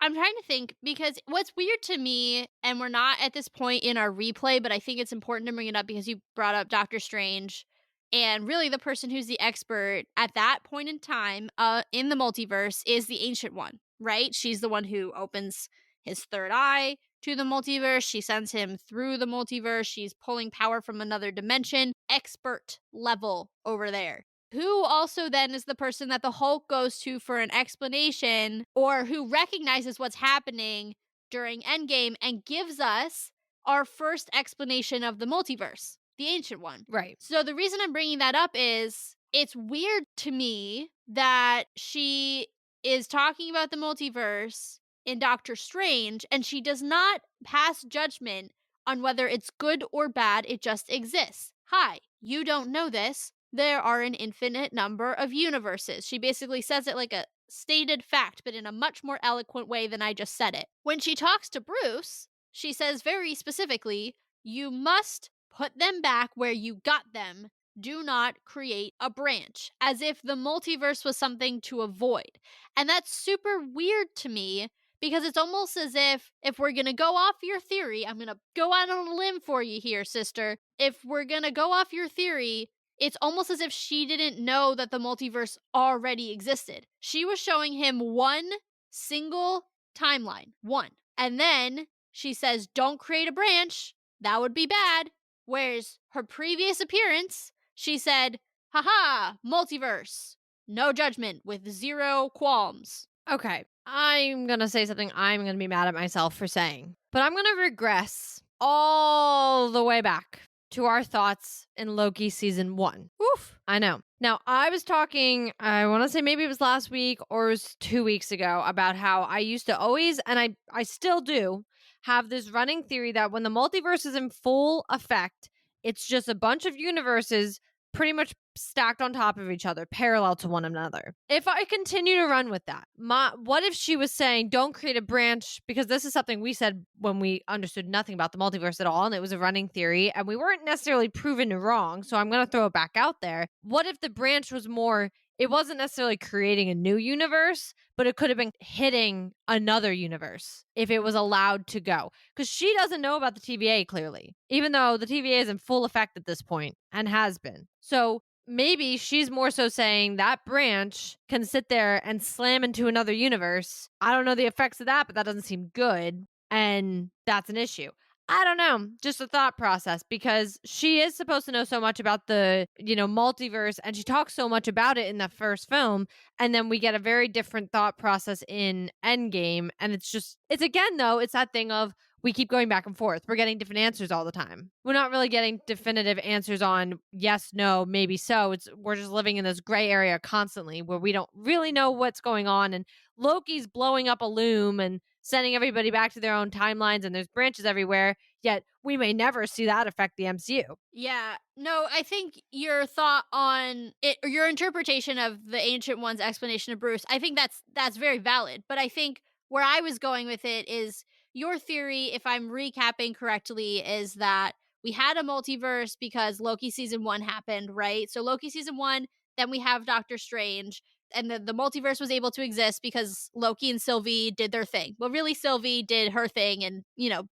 I'm trying to think because what's weird to me, and we're not at this point in our replay, but I think it's important to bring it up because you brought up Doctor Strange, and really the person who's the expert at that point in time, in the multiverse is the Ancient One, right? She's the one who opens his third eye to the multiverse. She sends him through the multiverse. She's pulling power from another dimension. Expert level over there. Who also then is the person that the Hulk goes to for an explanation, or who recognizes what's happening during Endgame and gives us our first explanation of the multiverse, the Ancient One. Right. So the reason I'm bringing that up is it's weird to me that she is talking about the multiverse in Doctor Strange and she does not pass judgment on whether it's good or bad, it just exists. Hi, you don't know this. There are an infinite number of universes. She basically says it like a stated fact, but in a much more eloquent way than I just said it. When she talks to Bruce, she says very specifically, you must put them back where you got them. Do not create a branch, as if the multiverse was something to avoid. And that's super weird to me because it's almost as if we're going to go off your theory, I'm going to go out on a limb for you here, sister. If we're going to go off your theory, it's almost as if she didn't know that the multiverse already existed. She was showing him one single timeline, one. And then she says, don't create a branch. That would be bad. Whereas her previous appearance, she said, haha, multiverse. No judgment with zero qualms. Okay. I'm going to say something I'm going to be mad at myself for saying, but I'm going to regress all the way back to our thoughts in Loki season 1. Oof. I know. Now, I was talking, I want to say maybe it was last week or it was 2 weeks ago, about how I used to always, and I still do, have this running theory that when the multiverse is in full effect, it's just a bunch of universes pretty much stacked on top of each other, parallel to one another. If I continue to run with that, what if she was saying, don't create a branch? Because this is something we said when we understood nothing about the multiverse at all, and it was a running theory, and we weren't necessarily proven wrong, so I'm going to throw it back out there. What if the branch was more, it wasn't necessarily creating a new universe, but it could have been hitting another universe if it was allowed to go. Because she doesn't know about the TVA, clearly, even though the TVA is in full effect at this point and has been. So maybe she's more so saying that branch can sit there and slam into another universe. I don't know the effects of that, but that doesn't seem good. And that's an issue. I don't know, just a thought process, because she is supposed to know so much about the, multiverse, and she talks so much about it in the first film, and then we get a very different thought process in Endgame, and it's again, though, it's that thing of we keep going back and forth. We're getting different answers all the time. We're not really getting definitive answers on yes, no, maybe so. We're just living in this gray area constantly where we don't really know what's going on, and Loki's blowing up a loom and sending everybody back to their own timelines, and there's branches everywhere, yet we may never see that affect the MCU. Yeah, no, I think your thought on it, or your interpretation of the Ancient One's explanation of Bruce, I think that's very valid. But I think where I was going with it is your theory, if I'm recapping correctly, is that we had a multiverse because Loki season 1 happened, right? So Loki season 1, then we have Doctor Strange, and the multiverse was able to exist because Loki and Sylvie did their thing. Well, really, Sylvie did her thing and,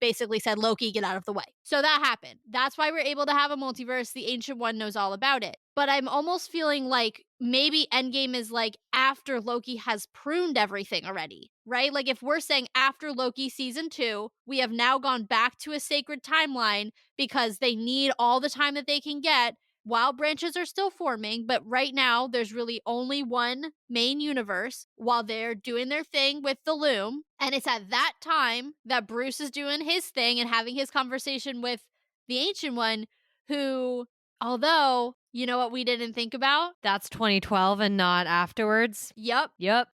basically said, Loki, get out of the way. So that happened. That's why we're able to have a multiverse. The Ancient One knows all about it. But I'm almost feeling like maybe Endgame is like after Loki has pruned everything already, right? Like if we're saying after Loki season 2, we have now gone back to a sacred timeline because they need all the time that they can get while branches are still forming, but right now there's really only one main universe while they're doing their thing with the loom. And it's at that time that Bruce is doing his thing and having his conversation with the Ancient One, who, although, you know what we didn't think about? That's 2012 and not afterwards. Yep.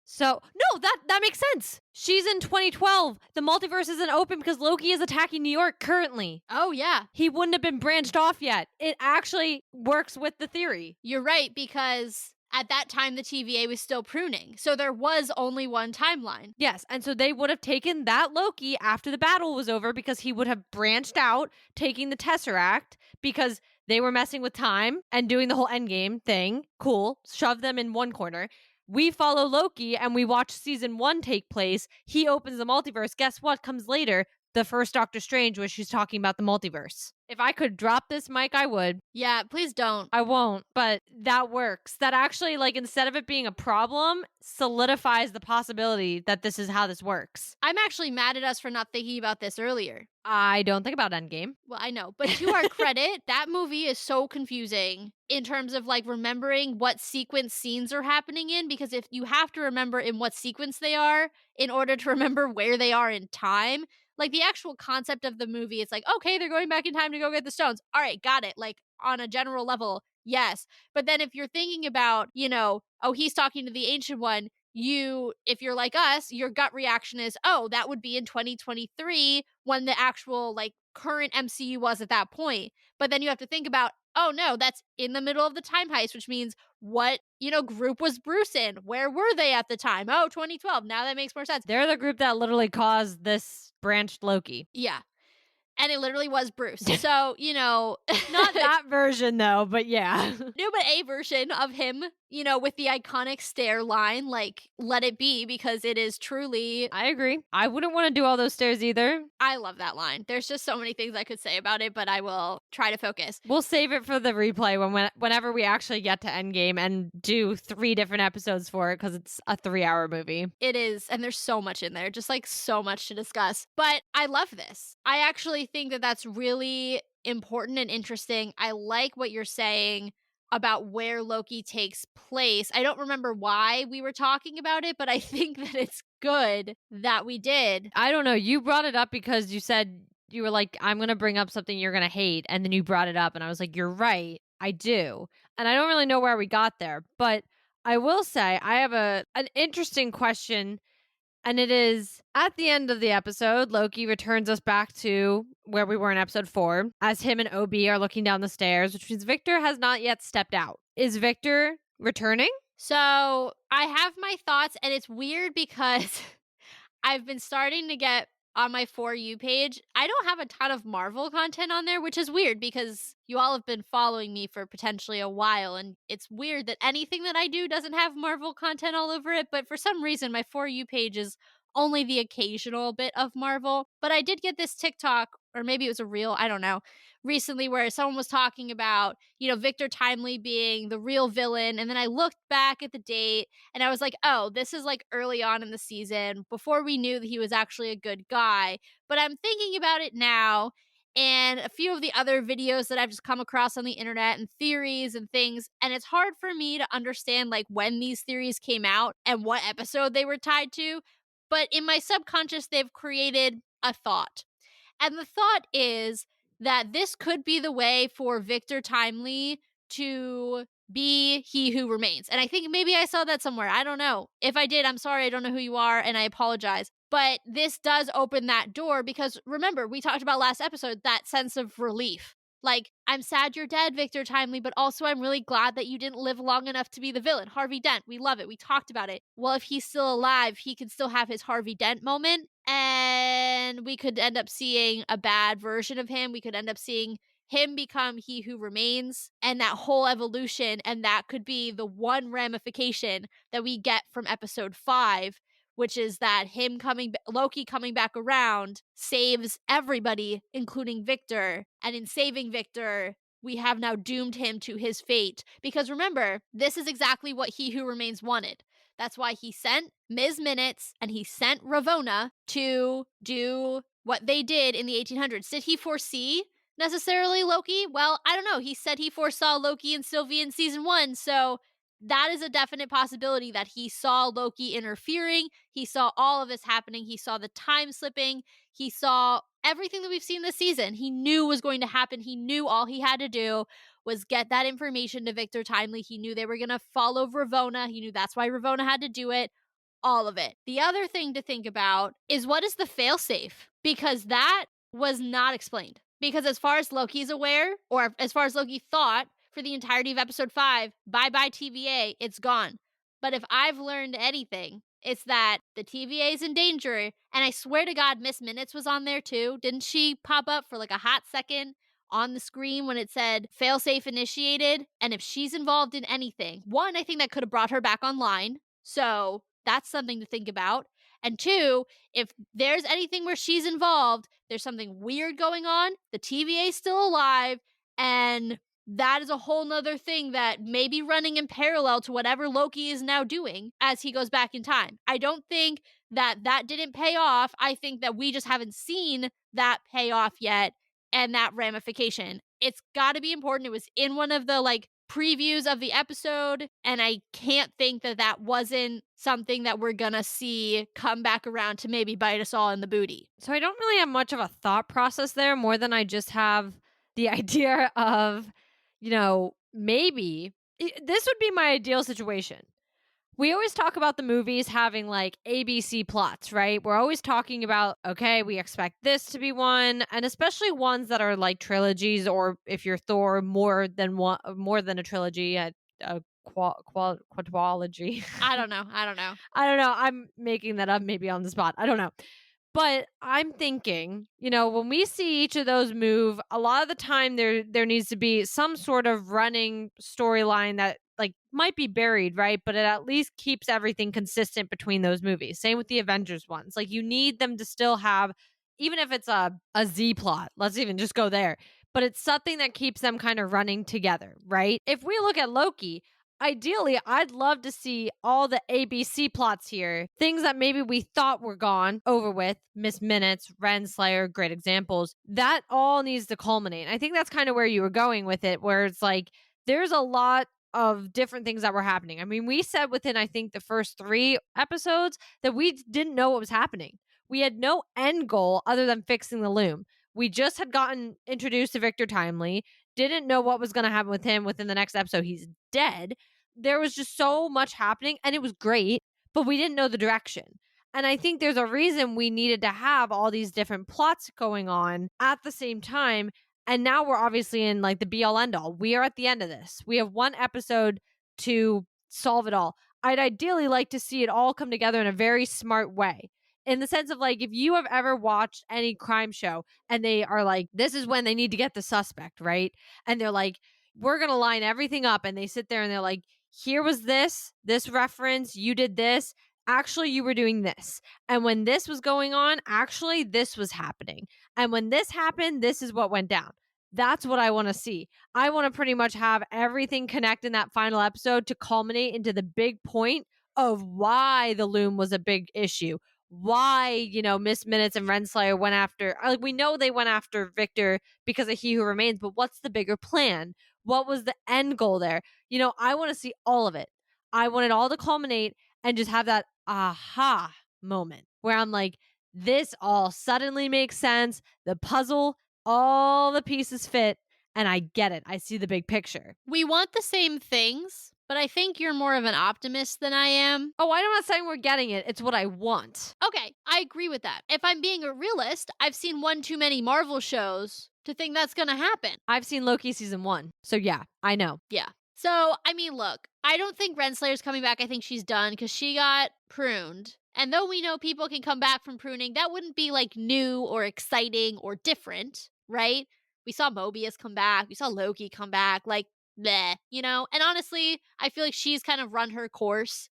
So, no, No, that makes sense. She's in 2012. The multiverse isn't open because Loki is attacking New York currently. Oh, yeah. He wouldn't have been branched off yet. It actually works with the theory. You're right, because at that time the TVA was still pruning. So there was only one timeline. Yes, and so they would have taken that Loki after the battle was over because he would have branched out, taking the Tesseract because they were messing with time and doing the whole Endgame thing. Cool. Shove them in one corner. We follow Loki and we watch season 1 take place. He opens the multiverse. Guess what comes later? The first Doctor Strange, where she's talking about the multiverse. If I could drop this mic, I would. Yeah, please don't. I won't, but that works. That actually, like, instead of it being a problem, solidifies the possibility that this is how this works. I'm actually mad at us for not thinking about this earlier. I don't think about Endgame. Well, I know, but to our credit, that movie is so confusing in terms of like remembering what sequence scenes are happening in, because if you have to remember in what sequence they are in order to remember where they are in time, like the actual concept of the movie, it's like, okay, they're going back in time to go get the stones. All right, got it. Like on a general level, yes. But then if you're thinking about, oh, he's talking to the ancient one, if you're like us, your gut reaction is, oh, that would be in 2023 when the actual like current MCU was at that point. But then you have to think about, oh no, that's in the middle of the time heist, which means what, group was Bruce in? Where were they at the time? Oh, 2012. Now that makes more sense. They're the group that literally caused this branched Loki. Yeah. And it literally was Bruce. So, Not that version though, but yeah. No, but a version of him, with the iconic stare line, like, let it be, because it is truly. I agree. I wouldn't want to do all those stairs either. I love that line. There's just so many things I could say about it, but I will try to focus. We'll save it for the replay whenever we actually get to Endgame and do 3 different episodes for it because it's a 3-hour movie. It is, and there's so much in there, just like so much to discuss. But I love this. I actually think that that's really important and interesting. I like what you're saying about where Loki takes place. I don't remember why we were talking about it, but I think that it's good that we did. I don't know. You brought it up because you said you were like, I'm going to bring up something you're going to hate. And then you brought it up and I was like, you're right. I do. And I don't really know where we got there, but I will say I have an interesting question. And it is at the end of the episode, Loki returns us back to where we were in episode 4 as him and OB are looking down the stairs, which means Victor has not yet stepped out. Is Victor returning? So I have my thoughts, and it's weird because I've been starting to get on my For You page. I don't have a ton of Marvel content on there, which is weird because you all have been following me for potentially a while, and it's weird that anything that I do doesn't have Marvel content all over it, but for some reason my For You page is only the occasional bit of Marvel. But I did get this TikTok, or maybe it was a reel, I don't know, recently where someone was talking about, Victor Timely being the real villain. And then I looked back at the date and I was like, oh, this is like early on in the season before we knew that he was actually a good guy. But I'm thinking about it now, and a few of the other videos that I've just come across on the internet and theories and things. And it's hard for me to understand like when these theories came out and what episode they were tied to. But in my subconscious, they've created a thought. And the thought is that this could be the way for Victor Timely to be he who remains. And I think maybe I saw that somewhere. I don't know. If I did, I'm sorry. I don't know who you are, and I apologize. But this does open that door because remember, we talked about last episode, that sense of relief. Like, I'm sad you're dead, Victor Timely, but also I'm really glad that you didn't live long enough to be the villain. Harvey Dent, we love it. We talked about it. Well, if he's still alive, he can still have his Harvey Dent moment, and we could end up seeing a bad version of him. We could end up seeing him become he who remains, and that whole evolution, and that could be the one ramification that we get from episode 5, which is that Loki coming back around saves everybody, including Victor. And in saving Victor, we have now doomed him to his fate. Because remember, this is exactly what He Who Remains wanted. That's why he sent Ms. Minutes and he sent Ravonna to do what they did in the 1800s. Did he foresee necessarily Loki? Well, I don't know. He said he foresaw Loki and Sylvie in season 1, so that is a definite possibility that he saw Loki interfering. He saw all of this happening. He saw the time slipping. He saw everything that we've seen this season. He knew was going to happen. He knew all he had to do was get that information to Victor Timely. He knew they were going to follow Ravonna. He knew that's why Ravonna had to do it. all of it. The other thing to think about is what is the failsafe? Because that was not explained. Because as far as Loki's aware, or as far as Loki thought for the entirety of episode 5, bye bye TVA, it's gone. But if I've learned anything, it's that the TVA is in danger. And I swear to God, Miss Minutes was on there too. Didn't she pop up for like a hot second on the screen when it said failsafe initiated? And if she's involved in anything, one, I think that could have brought her back online. So that's something to think about. And two, if there's anything where she's involved, there's something weird going on, the TVA is still alive, and that is a whole nother thing that may be running in parallel to whatever Loki is now doing as he goes back in time. I don't think that didn't pay off. I think that we just haven't seen that payoff yet and that ramification. It's got to be important. It was in one of the like previews of the episode, and I can't think that that wasn't something that we're gonna see come back around to maybe bite us all in the booty. So I don't really have much of a thought process there, more than I just have the idea of, maybe this would be my ideal situation. We always talk about the movies having like ABC plots, right? We're always talking about, okay, we expect this to be one, and especially ones that are like trilogies, or if you're Thor, more than a trilogy, quadrilogy. I don't know. I don't know. I don't know. I'm making that up maybe on the spot. I don't know. But I'm thinking, when we see each of those move, a lot of the time there needs to be some sort of running storyline that like might be buried, right? But it at least keeps everything consistent between those movies. Same with the Avengers ones. Like you need them to still have, even if it's a Z plot, let's even just go there. But it's something that keeps them kind of running together, right? If we look at Loki, ideally, I'd love to see all the ABC plots here. Things that maybe we thought were gone, over with, Miss Minutes, Renslayer, great examples. That all needs to culminate. I think that's kind of where you were going with it, where it's like, there's a lot of different things that were happening. I mean, we said within, I think, the first 3 episodes that we didn't know what was happening. We had no end goal other than fixing the loom. We just had gotten introduced to Victor Timely, didn't know what was going to happen with him within the next episode. He's dead. There was just so much happening and it was great, but we didn't know the direction. And I think there's a reason we needed to have all these different plots going on at the same time. And now we're obviously in like the be all end all. We are at the end of this. We have one episode to solve it all. I'd ideally like to see it all come together in a very smart way. In the sense of like, if you have ever watched any crime show and they are like, this is when they need to get the suspect, right? And they're like, we're going to line everything up. And they sit there and they're like, here was this reference, you did this. Actually, you were doing this. And when this was going on, actually, this was happening. And when this happened, this is what went down. That's what I want to see. I want to pretty much have everything connect in that final episode to culminate into the big point of why the loom was a big issue. Why, Miss Minutes and Renslayer went after, we know they went after Victor because of He Who Remains, but what's the bigger plan? What was the end goal there? I want to see all of it. I want it all to culminate and just have that aha moment where I'm like, this all suddenly makes sense. The puzzle, all the pieces fit, and I get it. I see the big picture. We want the same things, but I think you're more of an optimist than I am. Oh, I'm not saying we're getting it. It's what I want. Okay, I agree with that. If I'm being a realist, I've seen one too many Marvel shows to think that's gonna happen. I've seen Loki season 1. So yeah, I know. Yeah. So, I mean, look, I don't think Renslayer's coming back. I think she's done because she got pruned. And though we know people can come back from pruning, that wouldn't be like new or exciting or different, right? We saw Mobius come back. We saw Loki come back. Like, bleh, And honestly, I feel like she's kind of run her course.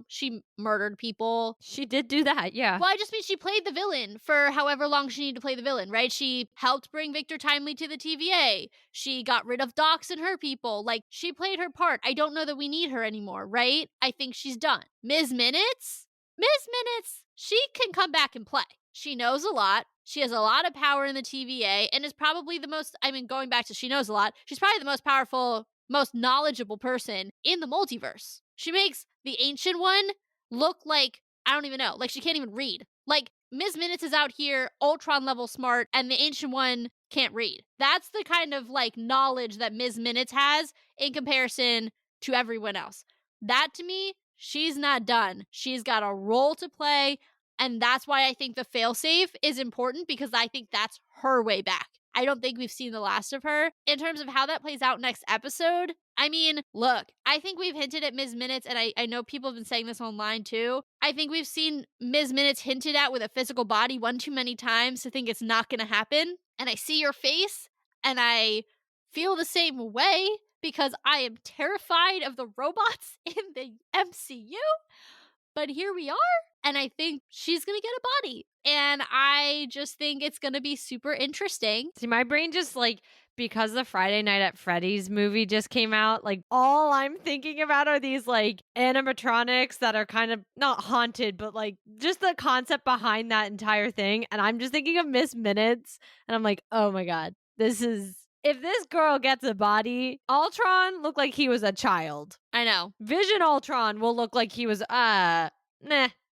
She murdered people. She did do that, yeah. Well, I just mean she played the villain for however long she needed to play the villain, right? She helped bring Victor Timely to the TVA. She got rid of Docs and her people. Like, she played her part. I don't know that we need her anymore, right? I think she's done. Ms. Minutes, she can come back and play. She knows a lot. She has a lot of power in the TVA and is probably going back to she knows a lot, she's probably the most powerful, most knowledgeable person in the multiverse. She makes the Ancient One look like, I don't even know, like she can't even read. Like, Ms. Minutes is out here Ultron level smart and the Ancient One can't read. That's the kind of like knowledge that Ms. Minutes has in comparison to everyone else. That to me she's not done. She's got a role to play. And that's why I think the failsafe is important, because I think that's her way back. I don't think we've seen the last of her. In terms of how that plays out next episode, I mean, look, I think we've hinted at Ms. Minutes, and I know people have been saying this online too. I think we've seen Ms. Minutes hinted at with a physical body one too many times to think it's not going to happen. And I see your face, and I feel the same way, because I am terrified of the robots in the MCU. But here we are, and I think she's gonna get a body. And I just think it's gonna be super interesting. See, my brain just like, because the Friday Night at Freddy's movie just came out, like all I'm thinking about are these like animatronics that are kind of not haunted, but like just the concept behind that entire thing. And I'm just thinking of Miss Minutes, and I'm like, oh my God, this is. If this girl gets a body, Ultron looked like he was a child. I know. Vision Ultron will look like he was, nah.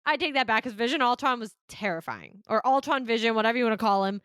I take that back, because Vision Ultron was terrifying. Or Ultron Vision, whatever you want to call him.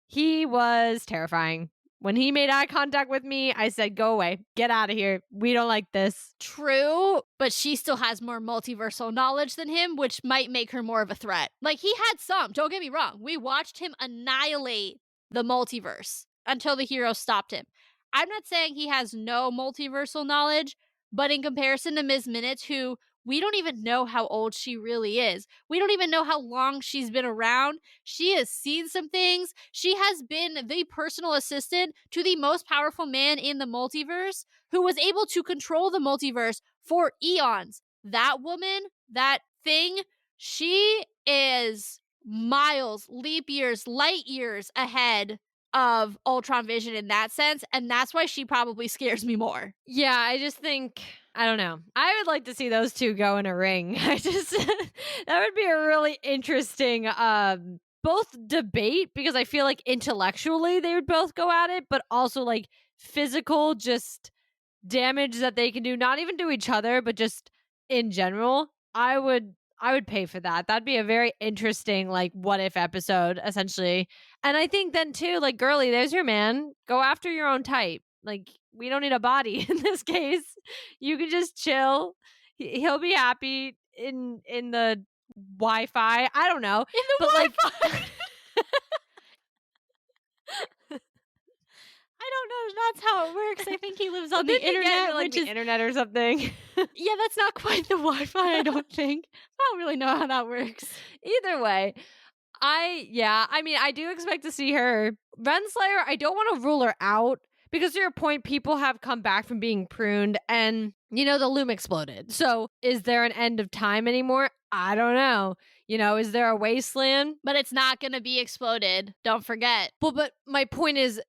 He was terrifying. When he made eye contact with me, I said, go away. Get out of here. We don't like this. True, but she still has more multiversal knowledge than him, which might make her more of a threat. Like, he had some, don't get me wrong. We watched him annihilate the multiverse until the hero stopped him. I'm not saying he has no multiversal knowledge, but in comparison to Ms. Minutes, who we don't even know how old she really is. We don't even know how long she's been around. She has seen some things. She has been the personal assistant to the most powerful man in the multiverse, who was able to control the multiverse for eons. That woman, that thing, she is miles, leap years, light years ahead of Ultron Vision in that sense, and that's why she probably scares me more. Yeah, I just think, I don't know. I would like to see those two go in a ring. I just, that would be a really interesting, both debate, because I feel like intellectually they would both go at it, but also like physical, just damage that they can do, not even to each other, but just in general. I would pay for that. That'd be a very interesting, like, what if episode, essentially. And I think then too, like, girly, there's your man. Go after your own type. Like, we don't need a body in this case. You can just chill. He'll be happy in the Wi-Fi. I don't know. In the Wi-Fi. Like, I don't know. That's how it works. I think he lives on the didn't he get internet, into, like, which the is internet or something. yeah, that's not quite the Wi-Fi. I don't think. I don't really know how that works. Either way, I mean, I do expect to see her. Renslayer, I don't want to rule her out, because to your point, people have come back from being pruned, and, you know, the loom exploded. So is there an end of time anymore? I don't know. You know, is there a wasteland? But it's not going to be exploded. Don't forget. Well, but my point is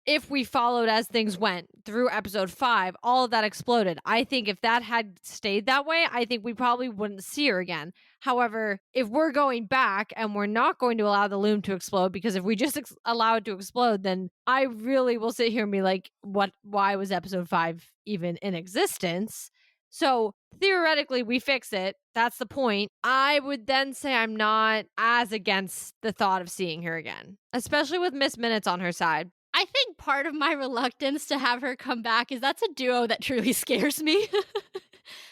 if we followed as things went through episode 5, all of that exploded. I think if that had stayed that way, I think we probably wouldn't see her again. However, if we're going back and we're not going to allow the loom to explode, because if we just allow it to explode, then I really will sit here and be like, why was episode 5 even in existence? So theoretically, we fix it. That's the point. I would then say I'm not as against the thought of seeing her again, especially with Miss Minutes on her side. I think part of my reluctance to have her come back is that's a duo that truly scares me.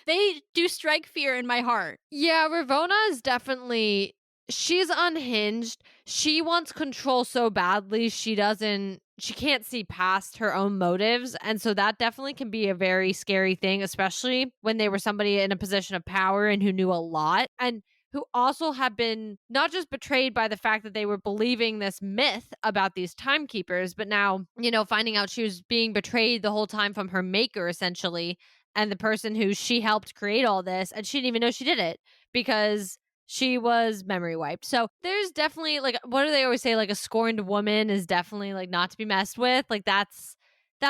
They do strike fear in my heart. Yeah, Ravonna is definitely, she's unhinged. She wants control so badly, she can't see past her own motives. And so that definitely can be a very scary thing, especially when they were somebody in a position of power and who knew a lot, and who also have been not just betrayed by the fact that they were believing this myth about these timekeepers, but now, you know, finding out she was being betrayed the whole time from her maker, essentially, and the person who she helped create all this, and she didn't even know she did it because she was memory wiped. So there's definitely, like, what do they always say? Like, a scorned woman is definitely, like, not to be messed with. Like, that's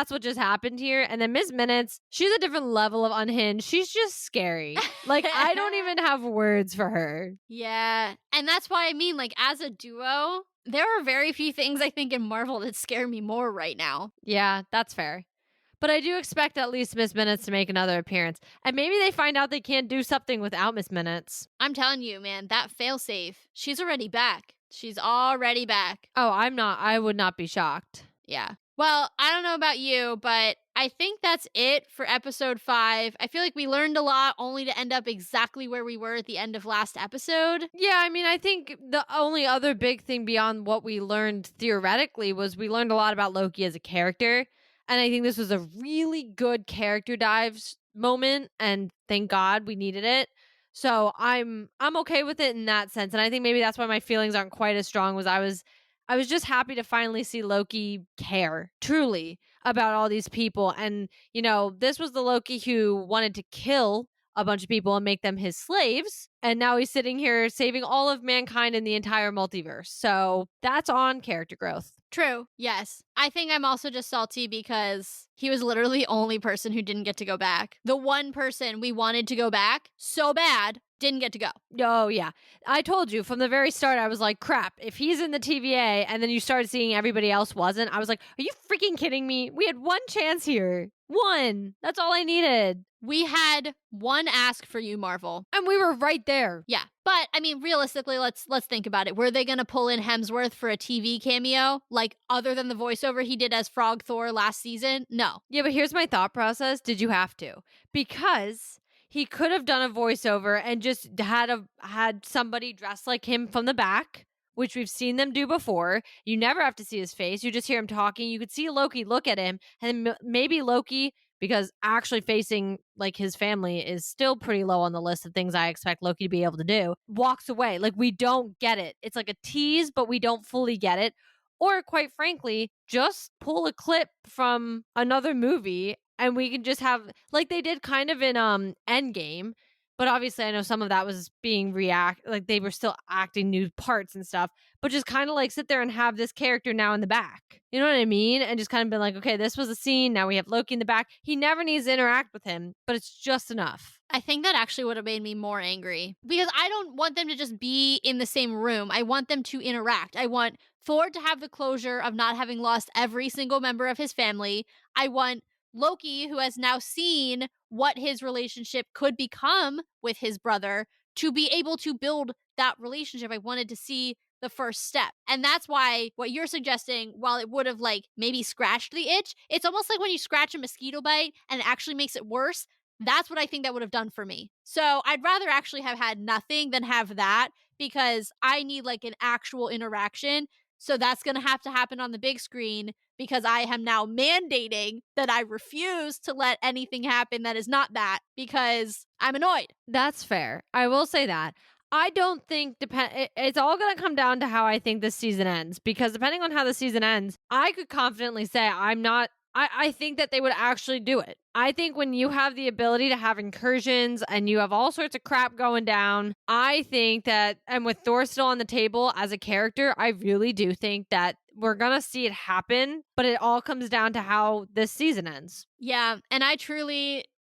what just happened here. And then Miss Minutes, she's a different level of unhinged. She's just scary. Like, I don't even have words for her. Yeah. And that's why I mean, like, as a duo, there are very few things I think in Marvel that scare me more right now. Yeah, that's fair. But I do expect at least Miss Minutes to make another appearance. And maybe they find out they can't do something without Miss Minutes. I'm telling you, man, that failsafe, she's already back. She's already back. Oh, I would not be shocked. Yeah. Well, I don't know about you, but I think that's it for episode 5. I feel like we learned a lot only to end up exactly where we were at the end of last episode. Yeah, I mean, I think the only other big thing beyond what we learned theoretically was we learned a lot about Loki as a character. And I think this was a really good character dives moment, and thank God we needed it. So I'm okay with it in that sense. And I think maybe that's why my feelings aren't quite as strong. Was I was just happy to finally see Loki care truly about all these people. And, this was the Loki who wanted to kill a bunch of people and make them his slaves. And now he's sitting here saving all of mankind in the entire multiverse. So that's on character growth. True, yes. I think I'm also just salty because he was literally the only person who didn't get to go back. The one person we wanted to go back so bad didn't get to go. Oh, yeah. I told you from the very start, I was like, crap, if he's in the TVA and then you started seeing everybody else wasn't, I was like, are you freaking kidding me? We had one chance here. One. That's all I needed. We had one ask for you, Marvel. And we were right there. Yeah. But I mean, realistically, let's think about it. Were they gonna pull in Hemsworth for a TV cameo? Like, other than the voiceover he did as Frog Thor last season? No. Yeah, but here's my thought process. Did you have to? Because he could have done a voiceover and just had somebody dressed like him from the back, which we've seen them do before. You never have to see his face. You just hear him talking. You could see Loki look at him, and maybe Loki, because actually facing like his family is still pretty low on the list of things I expect Loki to be able to do, walks away. Like, we don't get it. It's like a tease, but we don't fully get it. Or quite frankly, just pull a clip from another movie and we can just have, like they did kind of in Endgame. But obviously I know some of that was being like they were still acting new parts and stuff, but just kind of like sit there and have this character now in the back. You know what I mean? And just kind of been like, okay, this was a scene. Now we have Loki in the back. He never needs to interact with him, but it's just enough. I think that actually would have made me more angry because I don't want them to just be in the same room. I want them to interact. I want Thor to have the closure of not having lost every single member of his family. I want Loki, who has now seen what his relationship could become with his brother, to be able to build that relationship. I wanted to see the first step. And that's why what you're suggesting, while it would have like maybe scratched the itch, it's almost like when you scratch a mosquito bite and it actually makes it worse. That's what I think that would have done for me. So I'd rather actually have had nothing than have that because I need like an actual interaction. So that's going to happen on the big screen because I am now mandating that I refuse to let anything happen that is not that because I'm annoyed. That's fair. I will say that. I don't think it's all going to come down to how I think this season ends, because depending on how the season ends, I could confidently say I think that they would actually do it. I think when you have the ability to have incursions and you have all sorts of crap going down, I think that, and with Thor still on the table as a character, I really do think that we're going to see it happen, but it all comes down to how this season ends. Yeah, and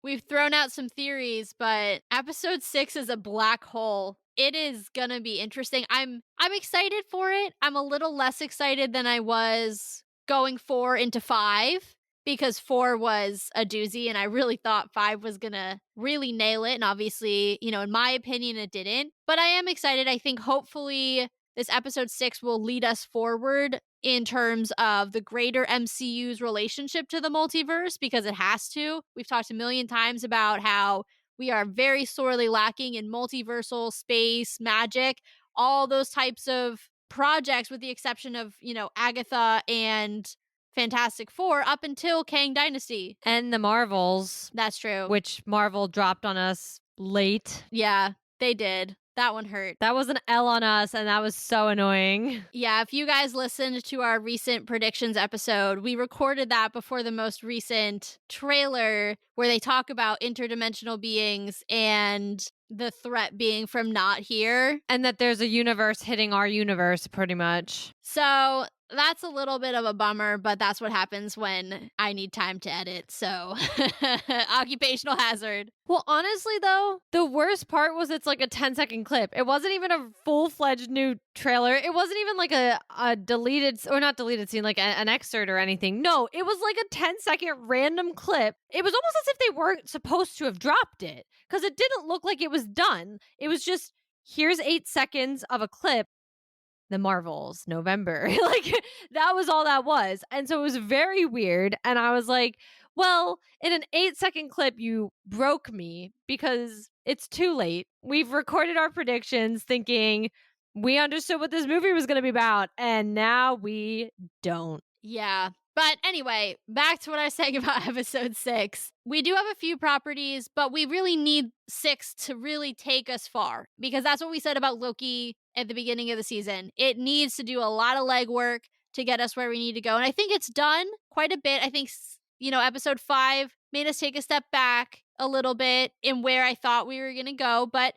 we've thrown out some theories, but episode 6 is a black hole. It is gonna be interesting. I'm excited for it. I'm a little less excited than I was going 4 into 5 because 4 was a doozy and I really thought 5 was gonna really nail it. And obviously, in my opinion, it didn't. But I am excited. I think hopefully this episode 6 will lead us forward in terms of the greater MCU's relationship to the multiverse because it has to. We've talked a million times about how we are very sorely lacking in multiversal space, magic, all those types of projects with the exception of, Agatha and Fantastic Four up until Kang Dynasty. And the Marvels. That's true. Which Marvel dropped on us late. Yeah, they did. That one hurt. That was an L on us, and that was so annoying. Yeah, if you guys listened to our recent predictions episode, we recorded that before the most recent trailer where they talk about interdimensional beings and the threat being from not here. And that there's a universe hitting our universe, pretty much. So that's a little bit of a bummer, but that's what happens when I need time to edit. So, occupational hazard. Well, honestly, though, the worst part was it's like a 10-second clip. It wasn't even a full-fledged new trailer. It wasn't even like a deleted, or not deleted scene, like an excerpt or anything. No, it was like a 10-second random clip. It was almost as if they weren't supposed to have dropped it because it didn't look like it was done. It was just, here's 8 seconds of a clip. The Marvels, November. Like, that was all that was. And so it was very weird. And I was like, Well, in an 8-second clip, you broke me because it's too late. We've recorded our predictions thinking we understood what this movie was going to be about, and now we don't. Yeah. But anyway, back to what I was saying about episode 6. We do have a few properties, but we really need 6 to really take us far because that's what we said about Loki at the beginning of the season. It needs to do a lot of legwork to get us where we need to go. And I think it's done quite a bit. I think, episode 5 made us take a step back a little bit in where I thought we were going to go, but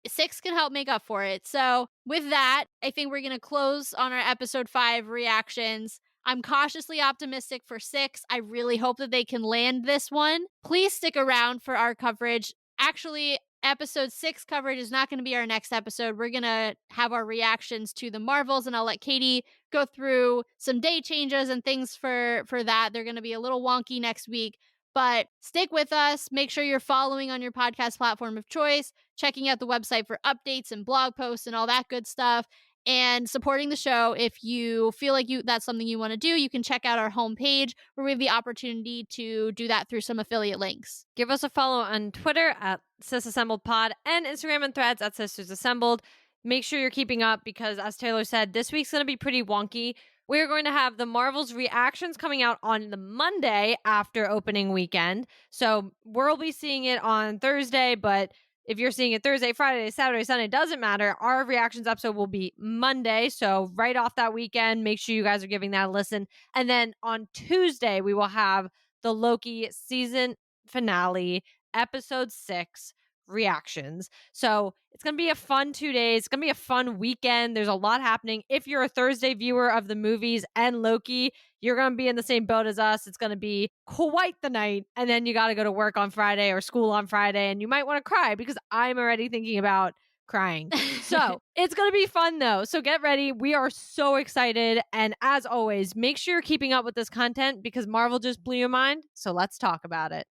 6 can help make up for it. So, with that, I think we're going to close on our episode 5 reactions. I'm cautiously optimistic for 6. I really hope that they can land this one. Please stick around for our coverage. Actually, episode 6 coverage is not going to be our next episode. We're going to have our reactions to the Marvels, and I'll let Katie go through some day changes and things for that. They're going to be a little wonky next week. But stick with us. Make sure you're following on your podcast platform of choice, checking out the website for updates and blog posts and all that good stuff, and supporting the show. If you feel like that's something you want to do, you can check out our homepage where we have the opportunity to do that through some affiliate links. Give us a follow on Twitter at SisAssembledPod and Instagram and Threads at SistersAssembled. Make sure you're keeping up because, as Taylor said, this week's going to be pretty wonky. We're going to have the Marvel's reactions coming out on the Monday after opening weekend. So we'll be seeing it on Thursday, but if you're seeing it Thursday, Friday, Saturday, Sunday, doesn't matter. Our reactions episode will be Monday. So right off that weekend, make sure you guys are giving that a listen. And then on Tuesday, we will have the Loki season finale, episode 6 reactions. So it's going to be a fun 2 days. It's going to be a fun weekend. There's a lot happening. If you're a Thursday viewer of the movies and Loki, you're going to be in the same boat as us. It's going to be quite the night. And then you got to go to work on Friday or school on Friday. And you might want to cry because I'm already thinking about crying. So it's going to be fun though. So get ready. We are so excited. And as always, make sure you're keeping up with this content because Marvel just blew your mind. So let's talk about it.